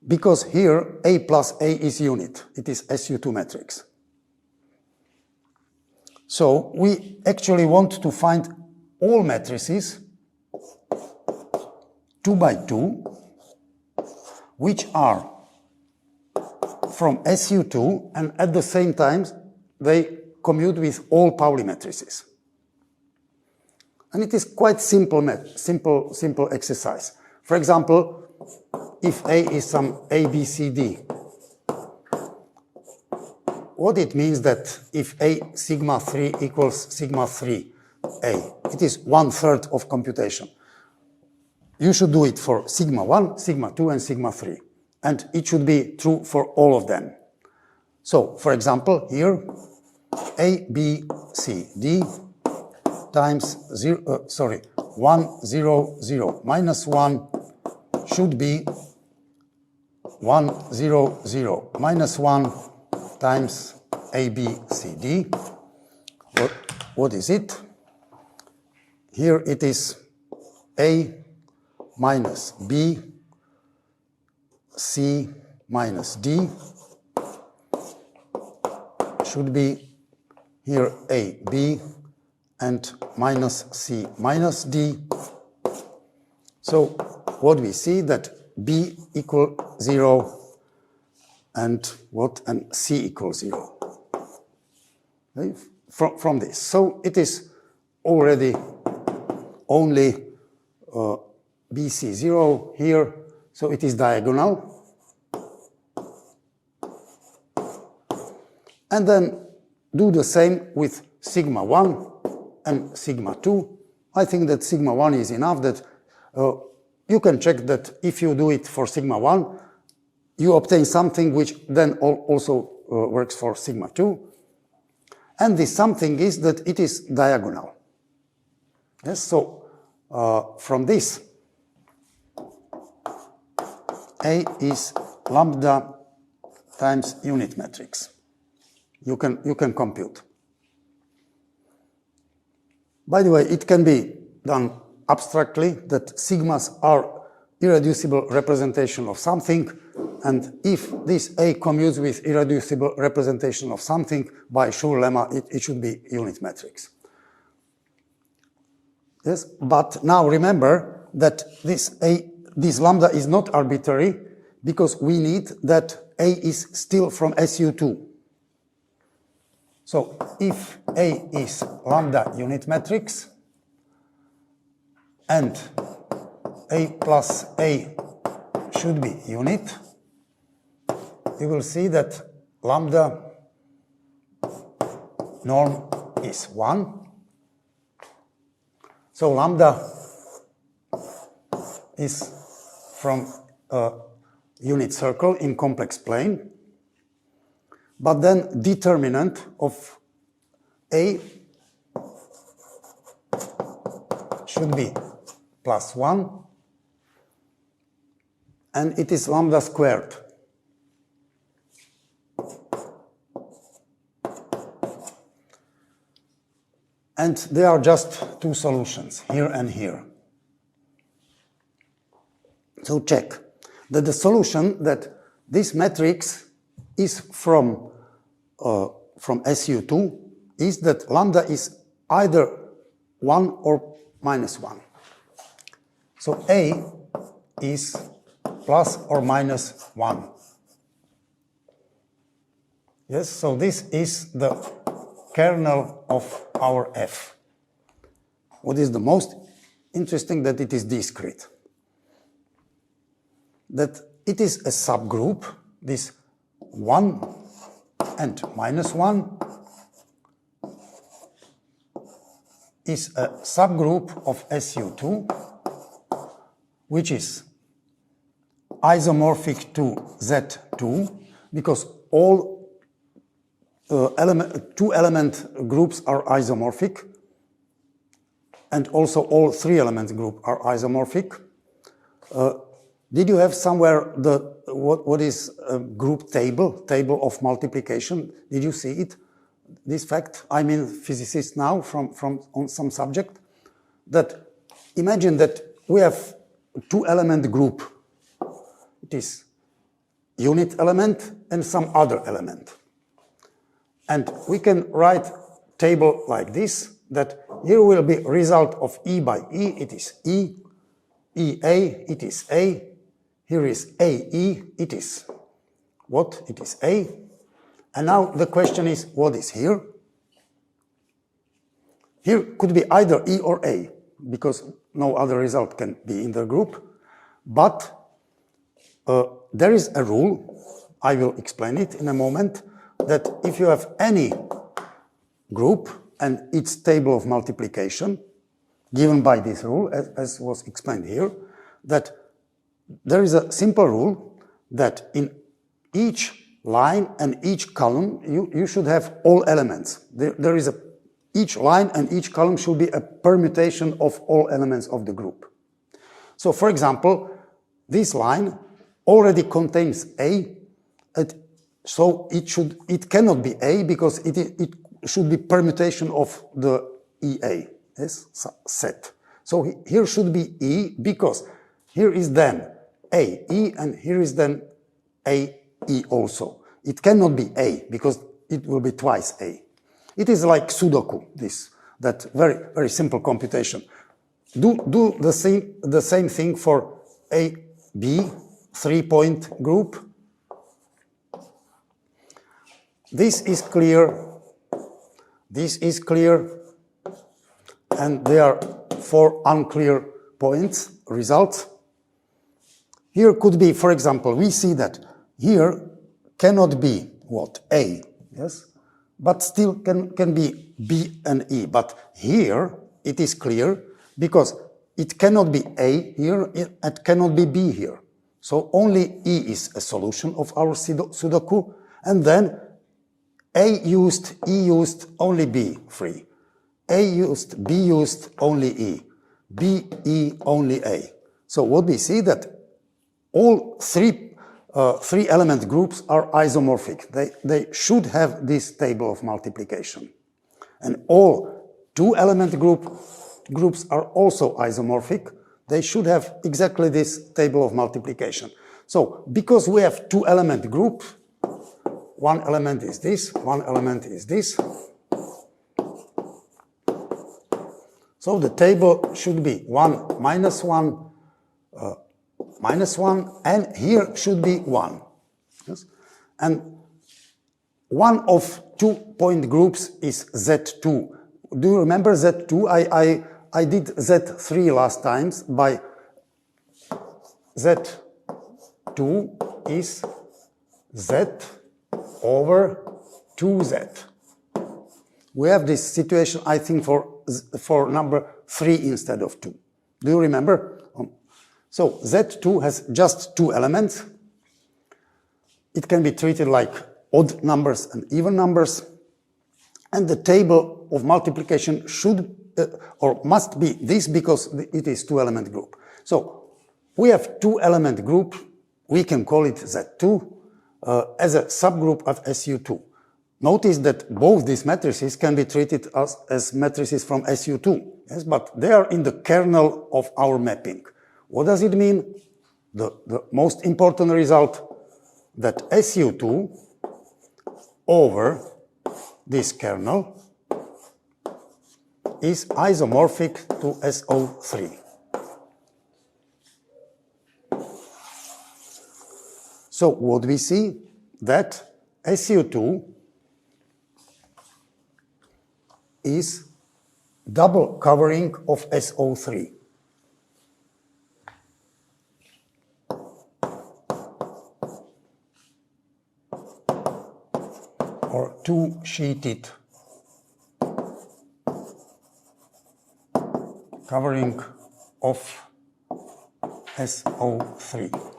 because here A plus A is unit. It is SU2 matrix. So we actually want to find all matrices 2 by 2 which are from SU2 and at the same time they commute with all Pauli matrices. And it is quite simple exercise. For example, if A is some A, B, C, D, what it means that if A sigma 3 equals sigma 3 A, it is 1/3 of computation. You should do it for sigma 1, sigma 2, and sigma 3. And it should be true for all of them. So, for example, here, A, B, C, D times 1, 0, 0 minus 1 should be 1, 0, 0 minus 1 times A, B, C, D. What is it? Here it is A minus B, C minus D, should be here A, B, and minus C minus D. So what we see that B equal 0 and C equals 0. Okay? From this. So it is already only BC 0 here, so it is diagonal. And then do the same with sigma 1 and sigma 2. I think that sigma 1 is enough, that you can check that if you do it for sigma 1, you obtain something which then also works for sigma 2. And this something is that it is diagonal. Yes, so from this, A is lambda times unit matrix. You can compute. By the way, it can be done abstractly, that sigmas are irreducible representation of something, and if this A commutes with irreducible representation of something, by Schur lemma, it should be unit matrix. Yes, but now remember that this lambda is not arbitrary, because we need that A is still from SU2. So if A is lambda unit matrix and A plus A should be unit, you will see that lambda norm is 1. So lambda is from a unit circle in complex plane. But then determinant of A should be plus 1, and it is lambda squared. and there are just two solutions, here and here. So check that the solution that this matrix is from SU2 is that lambda is either 1 or minus 1. So A is plus or minus 1. Yes, so this is the kernel of our F. What is the most interesting that it is discrete. That it is a subgroup, this 1 and minus 1 is a subgroup of SU2, which is isomorphic to Z2, because all two-element groups are isomorphic, and also all three-element groups are isomorphic. Did you have somewhere what is a group table of multiplication? Did you see it? This fact, I mean physicists now from on some subject, that imagine that we have two-element group. It is unit element and some other element. And we can write table like this, that here will be result of E by E, it is E, EA, it is A, here is AE, it is what? It is A. And now the question is, what is here? Here could be either E or A, because no other result can be in the group. But there is a rule, I will explain it in a moment, that if you have any group and its table of multiplication, given by this rule, as was explained here, that there is a simple rule that in each line and each column, you should have all elements. There is each line and each column should be a permutation of all elements of the group. So, for example, this line already contains A, so it cannot be A because it should be permutation of the EA, yes, set. So here should be E because here is then AE and here is then AE also. It cannot be A because it will be twice A. It is like Sudoku, that very, very simple computation. Do the same thing for A, B, 3-point group. This is clear, and there are 4 unclear points, results. Here could be, for example, we see that here cannot be what? A, yes? But still can be B and E. But here it is clear because it cannot be A here, it cannot be B here. So only E is a solution of our Sudoku, and then A used, E used, only B free. A used, B used, only E. B, E, only A. So what we see that all three-element groups are isomorphic. They should have this table of multiplication. And all two-element groups are also isomorphic. They should have exactly this table of multiplication. So because we have two-element group, one element is this, one element is this. So the table should be 1, minus 1, minus 1, and here should be 1. Yes? And one of 2-point groups is Z2. Do you remember Z2? I did Z3 last times by Z2 is Z over 2Z. We have this situation, I think, for number 3 instead of 2. Do you remember? So Z2 has just 2 elements. It can be treated like odd numbers and even numbers. And the table of multiplication should or must be this because it is 2-element group. So we have 2-element group. We can call it Z2 as a subgroup of SU2. notice that both these matrices can be treated as matrices from SU2, yes, but they are in the kernel of our mapping. What does it mean? The most important result, that SU2 over this kernel is isomorphic to SO3. So what we see, that SU2 is double covering of SO3. Or two-sheeted covering of SO3.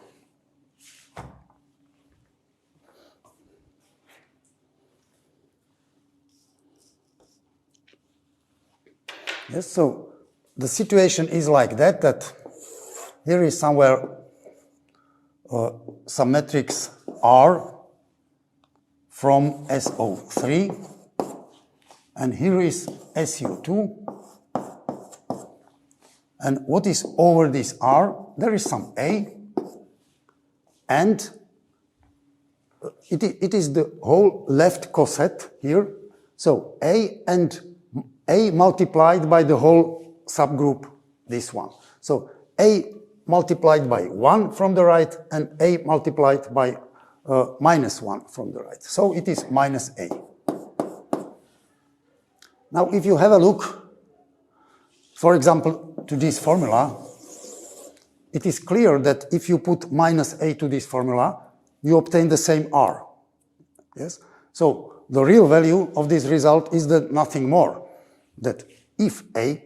Yes, so the situation is like that, that here is somewhere some matrix R from SO3, and here is SU2, and what is over this R? There is some A, and it is the whole left coset here, so A and A multiplied by the whole subgroup, this one. So A multiplied by 1 from the right, and A multiplied by -1 from the right. So it is minus A. Now, if you have a look, for example, to this formula, it is clear that if you put minus A to this formula, you obtain the same R. Yes? So the real value of this result is that nothing more, that if A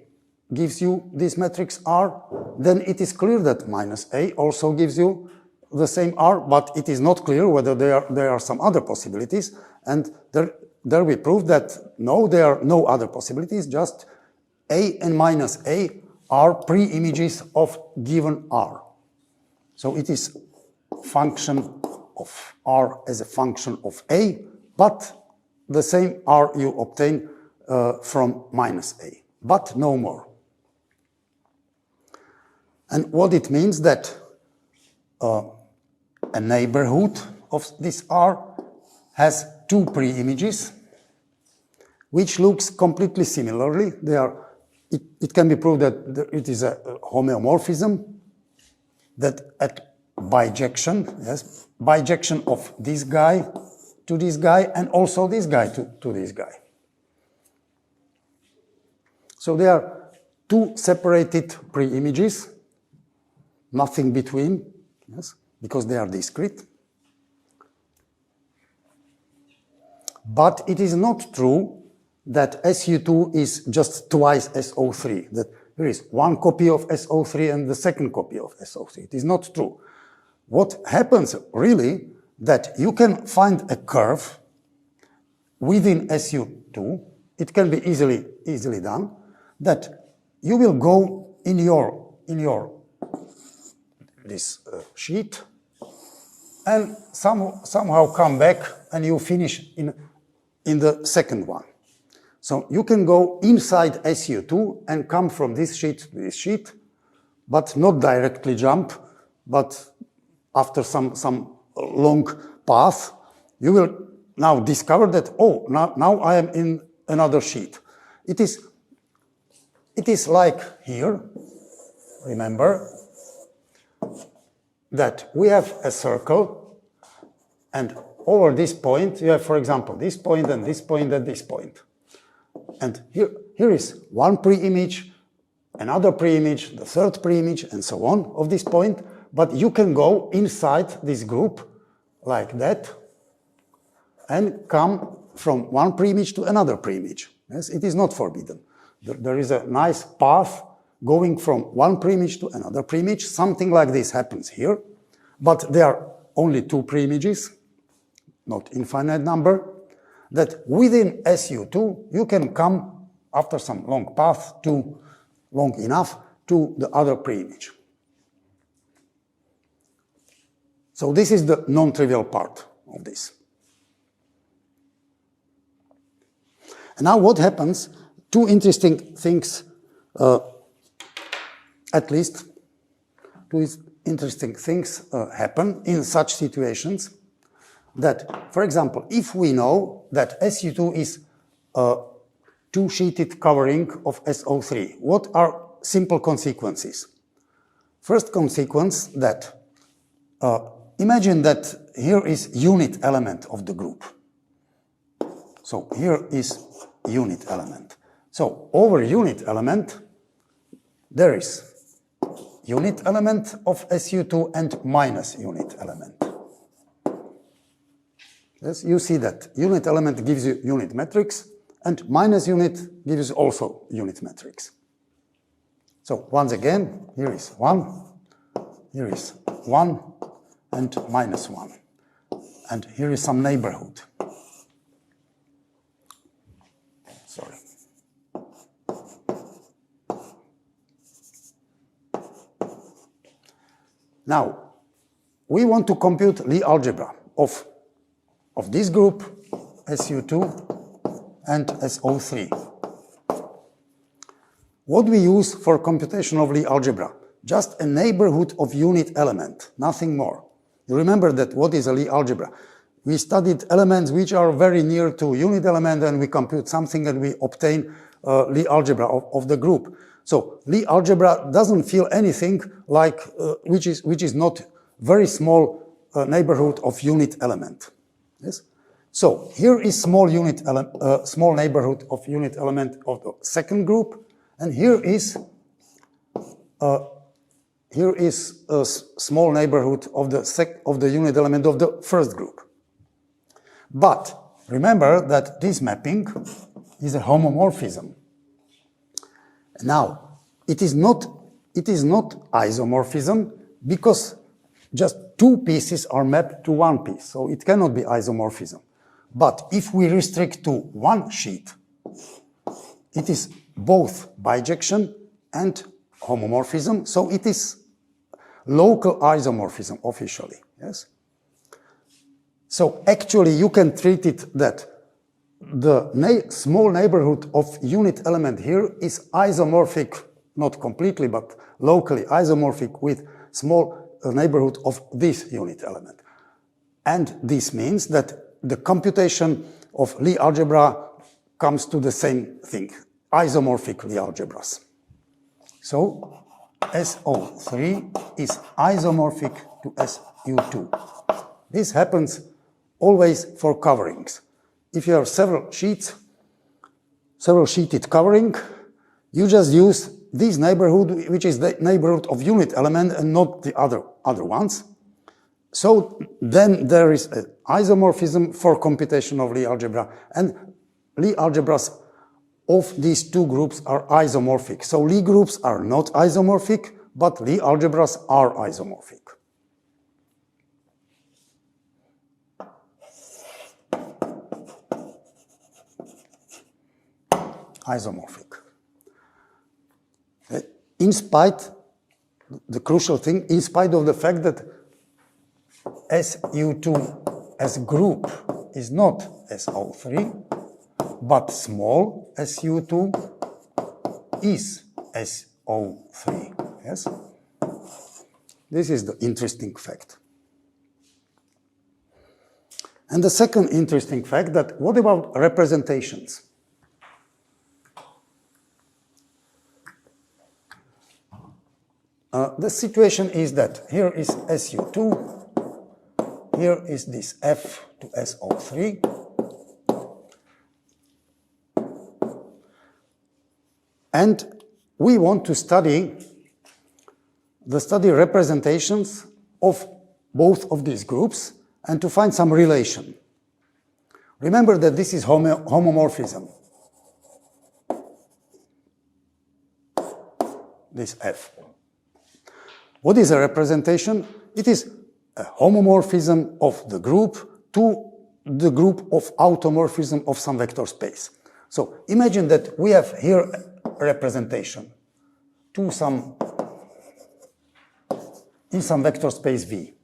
gives you this matrix R, then it is clear that minus A also gives you the same R, but it is not clear whether there are some other possibilities, and there we prove that no, there are no other possibilities, just A and minus A are pre-images of given R. So it is function of R as a function of A, but the same R you obtain from minus A, but no more. And what it means that a neighborhood of this R has two pre-images, which looks completely similarly. It can be proved that it is a homomorphism, that at bijection, yes, bijection of this guy to this guy, and also this guy to this guy. So there are two separated pre-images, nothing between, yes, because they are discrete. But it is not true that SU2 is just twice SO3, that there is one copy of SO3 and the second copy of SO3. It is not true. What happens really, that you can find a curve within SU2, it can be easily done, that you will go in your this sheet and somehow come back and you finish in the second one. So you can go inside SU2 and come from this sheet to this sheet, but not directly jump, but after some long path, you will now discover that, oh, now I am in another sheet. It is like here, remember, that we have a circle, and over this point, you have, for example, this point and this point and this point. And here is one pre-image, another pre-image, the third pre-image, and so on of this point, but you can go inside this group like that and come from one pre-image to another pre-image. Yes, it is not forbidden. There is a nice path going from one pre-image to another pre-image. Something like this happens here, but there are only two pre-images, not infinite number, that within SU2 you can come after some long path long enough to the other pre-image. So this is the non-trivial part of this. And now what happens? Two interesting things, at least, two interesting things happen in such situations. That, for example, if we know that SU2 is a two-sheeted covering of SO3, what are simple consequences? First consequence that, imagine that here is unit element of the group. So here is unit element. So over unit element, there is unit element of SU2 and minus unit element. Yes, you see that unit element gives you unit matrix, and minus unit gives also unit matrix. So once again, here is 1, here is 1, and minus 1. And here is some neighborhood. Sorry. Now, we want to compute Lie algebra of this group, SU2 and SO3. What we use for computation of Lie algebra? Just a neighborhood of unit element, nothing more. You remember that what is a Lie algebra? We studied elements which are very near to unit element, and we compute something and we obtain Lie algebra of the group. So Lie algebra doesn't feel anything like which is not very small neighborhood of unit element. Yes. So here is small neighborhood of unit element of the second group, and here is a small neighborhood of the unit element of the first group. But remember that this mapping is a homomorphism. Now, it is not isomorphism because just two pieces are mapped to one piece, so it cannot be isomorphism. But if we restrict to one sheet, it is both bijection and homomorphism, so it is local isomorphism officially, yes? So actually you can treat it that the small neighborhood of unit element here is isomorphic, not completely, but locally isomorphic with small neighborhood of this unit element. And this means that the computation of Lie algebra comes to the same thing, isomorphic Lie algebras. So SO3 is isomorphic to SU2. This happens always for coverings. If you have several sheeted covering, you just use this neighborhood, which is the neighborhood of unit element and not the other ones. So then there is an isomorphism for computation of Lie algebra, and Lie algebras of these two groups are isomorphic. So Lie groups are not isomorphic, but Lie algebras are isomorphic. Isomorphic. In spite, the crucial thing, in spite of the fact that SU2 as group is not SO3, but small SU2 is SO3, yes? This is the interesting fact. And the second interesting fact that what about representations? The situation is that here is SU2, here is this F to SO3, and we want to study representations of both of these groups and to find some relation. Remember that this is homomorphism, this F. What is a representation? It is a homomorphism of the group to the group of automorphism of some vector space. So imagine that we have here a representation to in some vector space V.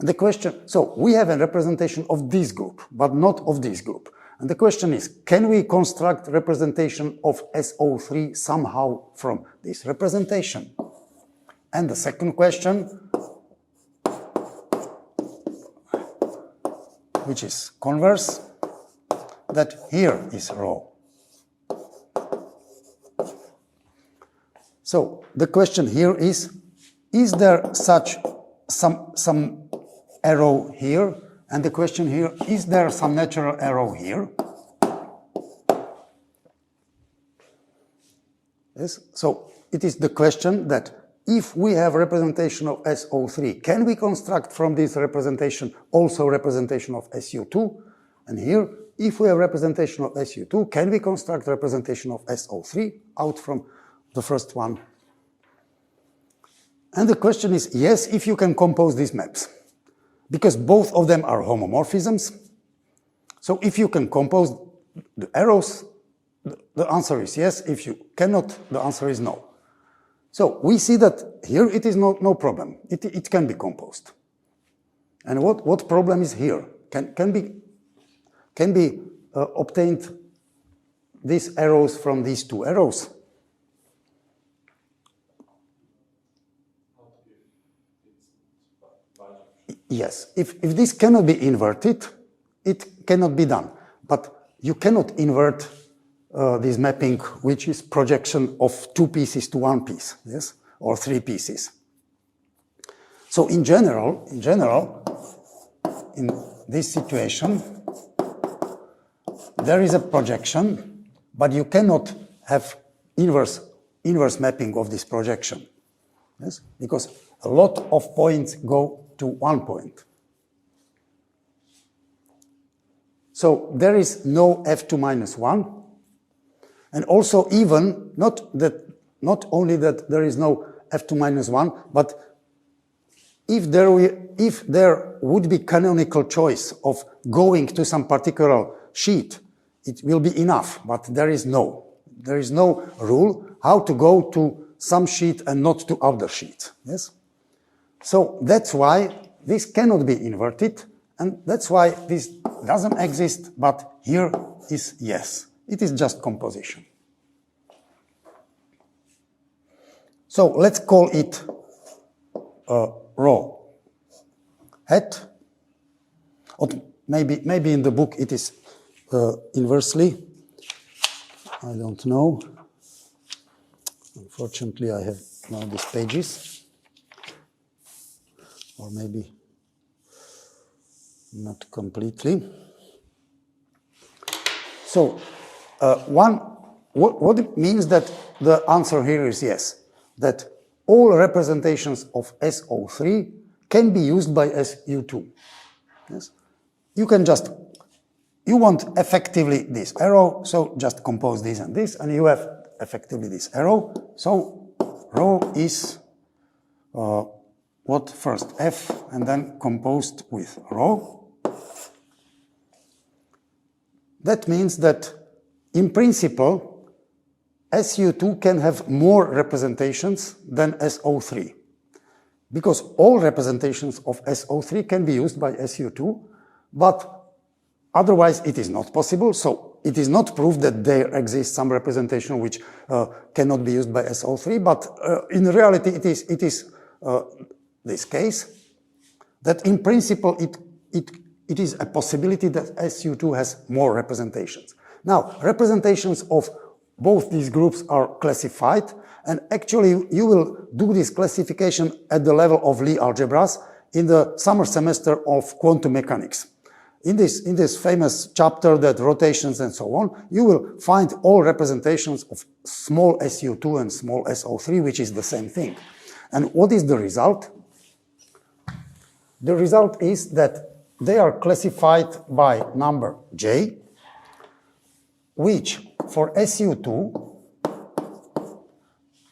And the question, so we have a representation of this group, but not of this group. And the question is, can we construct representation of SO3 somehow from this representation? And the second question, which is converse, that here is rho. So the question here is there some arrow here? And the question here, is there some natural arrow here? Yes, so it is the question that if we have representation of SO3, can we construct from this representation also representation of SU2? And here, if we have representation of SU2, can we construct representation of SO3 out from the first one? And the question is, yes, if you can compose these maps, because both of them are homomorphisms. So if you can compose the arrows, the answer is yes. If you cannot, the answer is no. So we see that here it is no problem. It can be composed. And what problem is here? Can be obtained these arrows from these two arrows? Yes, if this cannot be inverted, it cannot be done. But you cannot invert this mapping, which is projection of two pieces to one piece, yes, or three pieces. So in general, in this situation, there is a projection, but you cannot have inverse mapping of this projection, yes, because a lot of points go to 1 point. So there is no f2 minus 1, and also even not only that there is no f2 minus 1, but if there would be canonical choice of going to some particular sheet, it will be enough, but there is no rule how to go to some sheet and not to other sheets, yes? So that's why this cannot be inverted, and that's why this doesn't exist, but here is yes. It is just composition. So let's call it rho hat, or maybe in the book it is inversely. I don't know. Unfortunately, I have now these pages. Or maybe not completely. So what it means that the answer here is yes, that all representations of SO3 can be used by SU2. Yes? You want effectively this arrow, so just compose this, and you have effectively this arrow. So rho is what first? F, and then composed with rho. That means that, in principle, SU2 can have more representations than SO3, because all representations of SO3 can be used by SU2, but otherwise it is not possible. So it is not proved that there exists some representation which cannot be used by SO3, but in reality it is this case, that in principle it is a possibility that SU2 has more representations. Now, representations of both these groups are classified, and actually you will do this classification at the level of Lie algebras in the summer semester of quantum mechanics. In this famous chapter that rotations and so on, you will find all representations of small SU2 and small SO3, which is the same thing. And what is the result? The result is that they are classified by number j, which for SU2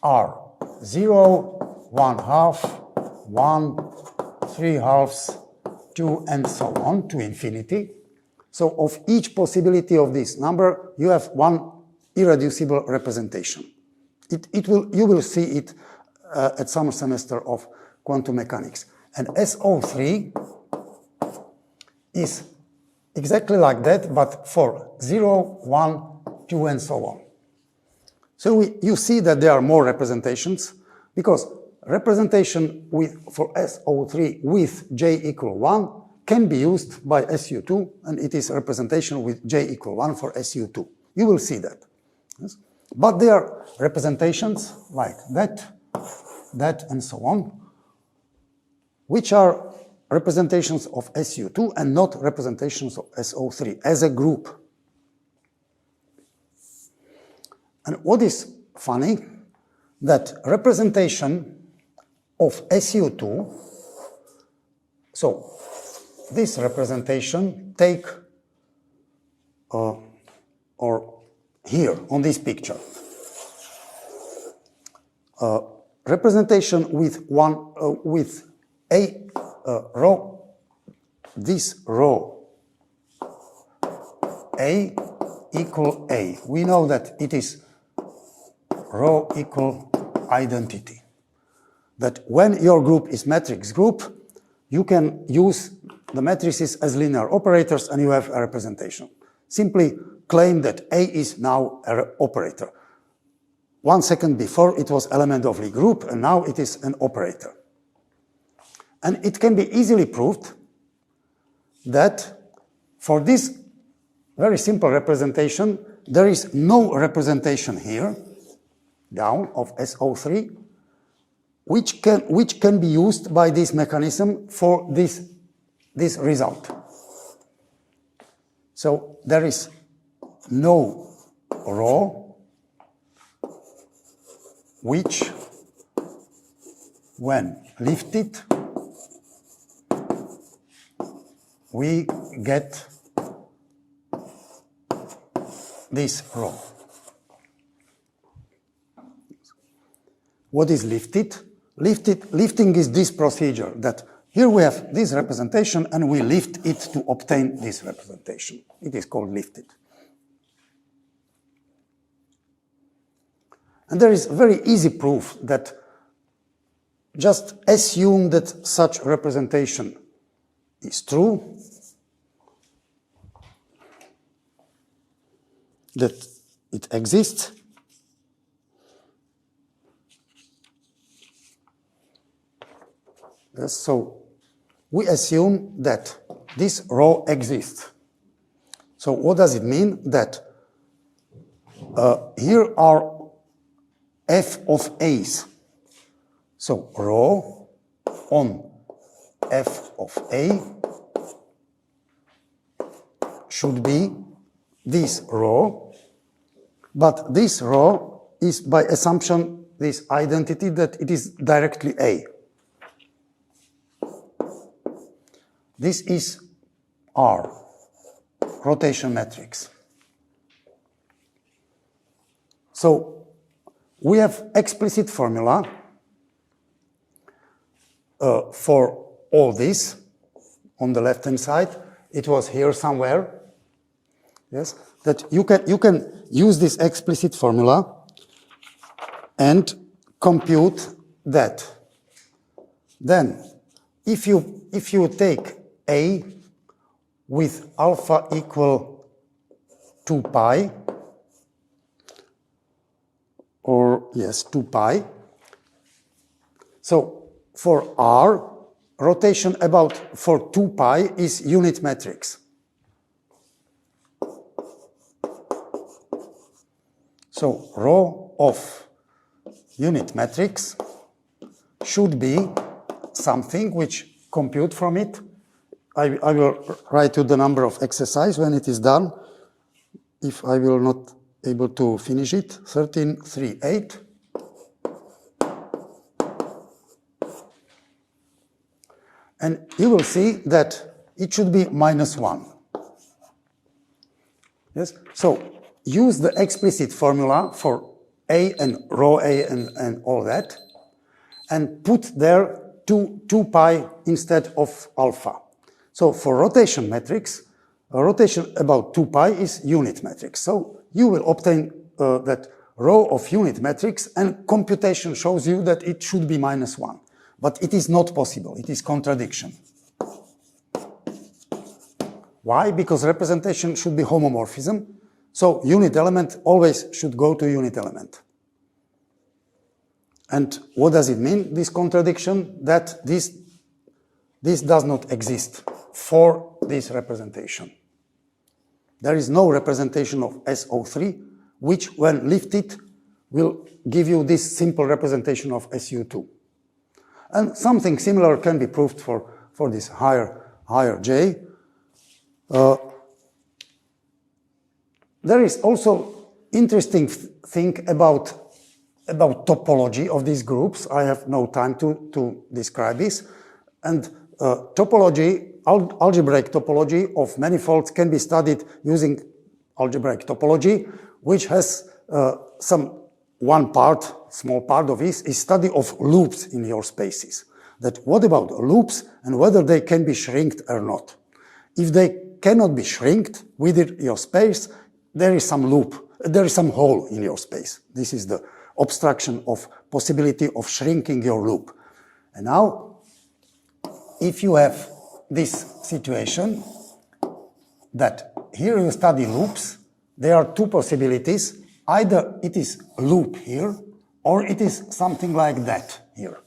are 0, 1/2, 1, 3/2, 2, and so on to infinity. So of each possibility of this number, you have one irreducible representation. You will see it at summer semester of quantum mechanics. And SO3 is exactly like that, but for 0, 1, 2, and so on. So you see that there are more representations, because representation for SO3 with j equal 1 can be used by SU2, and it is representation with j equal 1 for SU2. You will see that. Yes? But there are representations like that, and so on, which are representations of SU2 and not representations of SO3 as a group. And what is funny, that representation of SU2, so this representation take, or here on this picture, representation with a row, this row A equal A. We know that it is row equal identity. That when your group is matrix group, you can use the matrices as linear operators and you have a representation. Simply claim that A is now an operator. 1 second before it was element of Lie group, and now it is an operator. And it can be easily proved that for this very simple representation, there is no representation here, down of SO3, which can be used by this mechanism for this result. So there is no row which, when lifted, we get this row. What is lifted? Lifting is this procedure that here we have this representation and we lift it to obtain this representation. It is called lifted. And there is very easy proof that just assume that such representation is true, that it exists, yes, so we assume that this row exists. So what does it mean? That here are f of a's. So row on f of a should be this row, but this row is by assumption this identity that it is directly A. This is R, rotation matrix. So we have explicit formula for all this on the left-hand side. It was here somewhere. Yes, that you can use this explicit formula and compute that. Then, if you take A with alpha equal 2 pi, or yes, 2 pi. So for R, rotation about for 2 pi is unit matrix. So row of unit matrix should be something which compute from it. I will write you the number of exercise when it is done, if I will not able to finish it. 1338. And you will see that it should be -1. Yes, so use the explicit formula for A and row A and all that, and put there 2 pi instead of alpha. So for rotation matrix, a rotation about 2 pi is unit matrix. So you will obtain that row of unit matrix, and computation shows you that it should be -1. But it is not possible. It is contradiction. Why? Because representation should be homomorphism. So unit element always should go to unit element. And what does it mean, this contradiction? That this does not exist for this representation. There is no representation of SO3, which when lifted will give you this simple representation of SU2. And something similar can be proved for this higher J. There is also interesting thing about topology of these groups. I have no time to describe this. And topology, algebraic topology of manifolds can be studied using algebraic topology, which has one part, small part of this, is study of loops in your spaces. That what about loops and whether they can be shrinked or not. If they cannot be shrinked within your space, there is some loop, there is some hole in your space. This is the obstruction of possibility of shrinking your loop. And now, if you have this situation, that here you study loops, there are two possibilities. Either it is a loop here, or it is something like that here.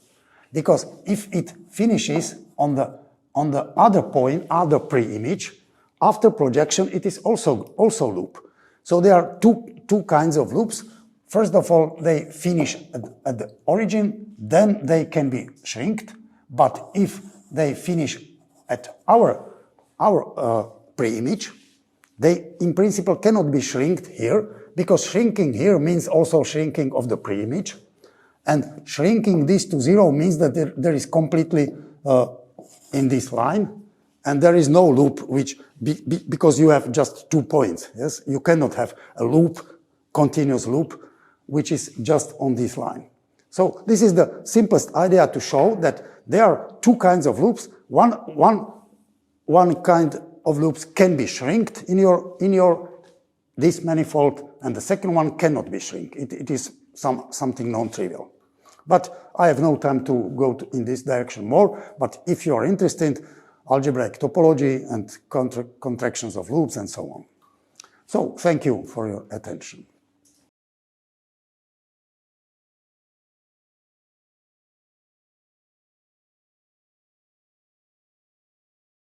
Because if it finishes on the other point, other pre-image, after projection, it is also loop. So there are two kinds of loops. First of all, they finish at the origin, then they can be shrinked. But if they finish at our pre-image, they in principle cannot be shrinked here, because shrinking here means also shrinking of the pre-image. And shrinking this to 0 means that there is completely in this line, and there is no loop, because you have just 2 points. Yes, you cannot have a loop, continuous loop, which is just on this line. So this is the simplest idea to show that there are two kinds of loops. One kind of loops can be shrinked in this manifold, and the second one cannot be shrinked. It is something non-trivial. But I have no time to go in this direction more, but if you are interested, algebraic topology and contractions of loops and so on. So thank you for your attention.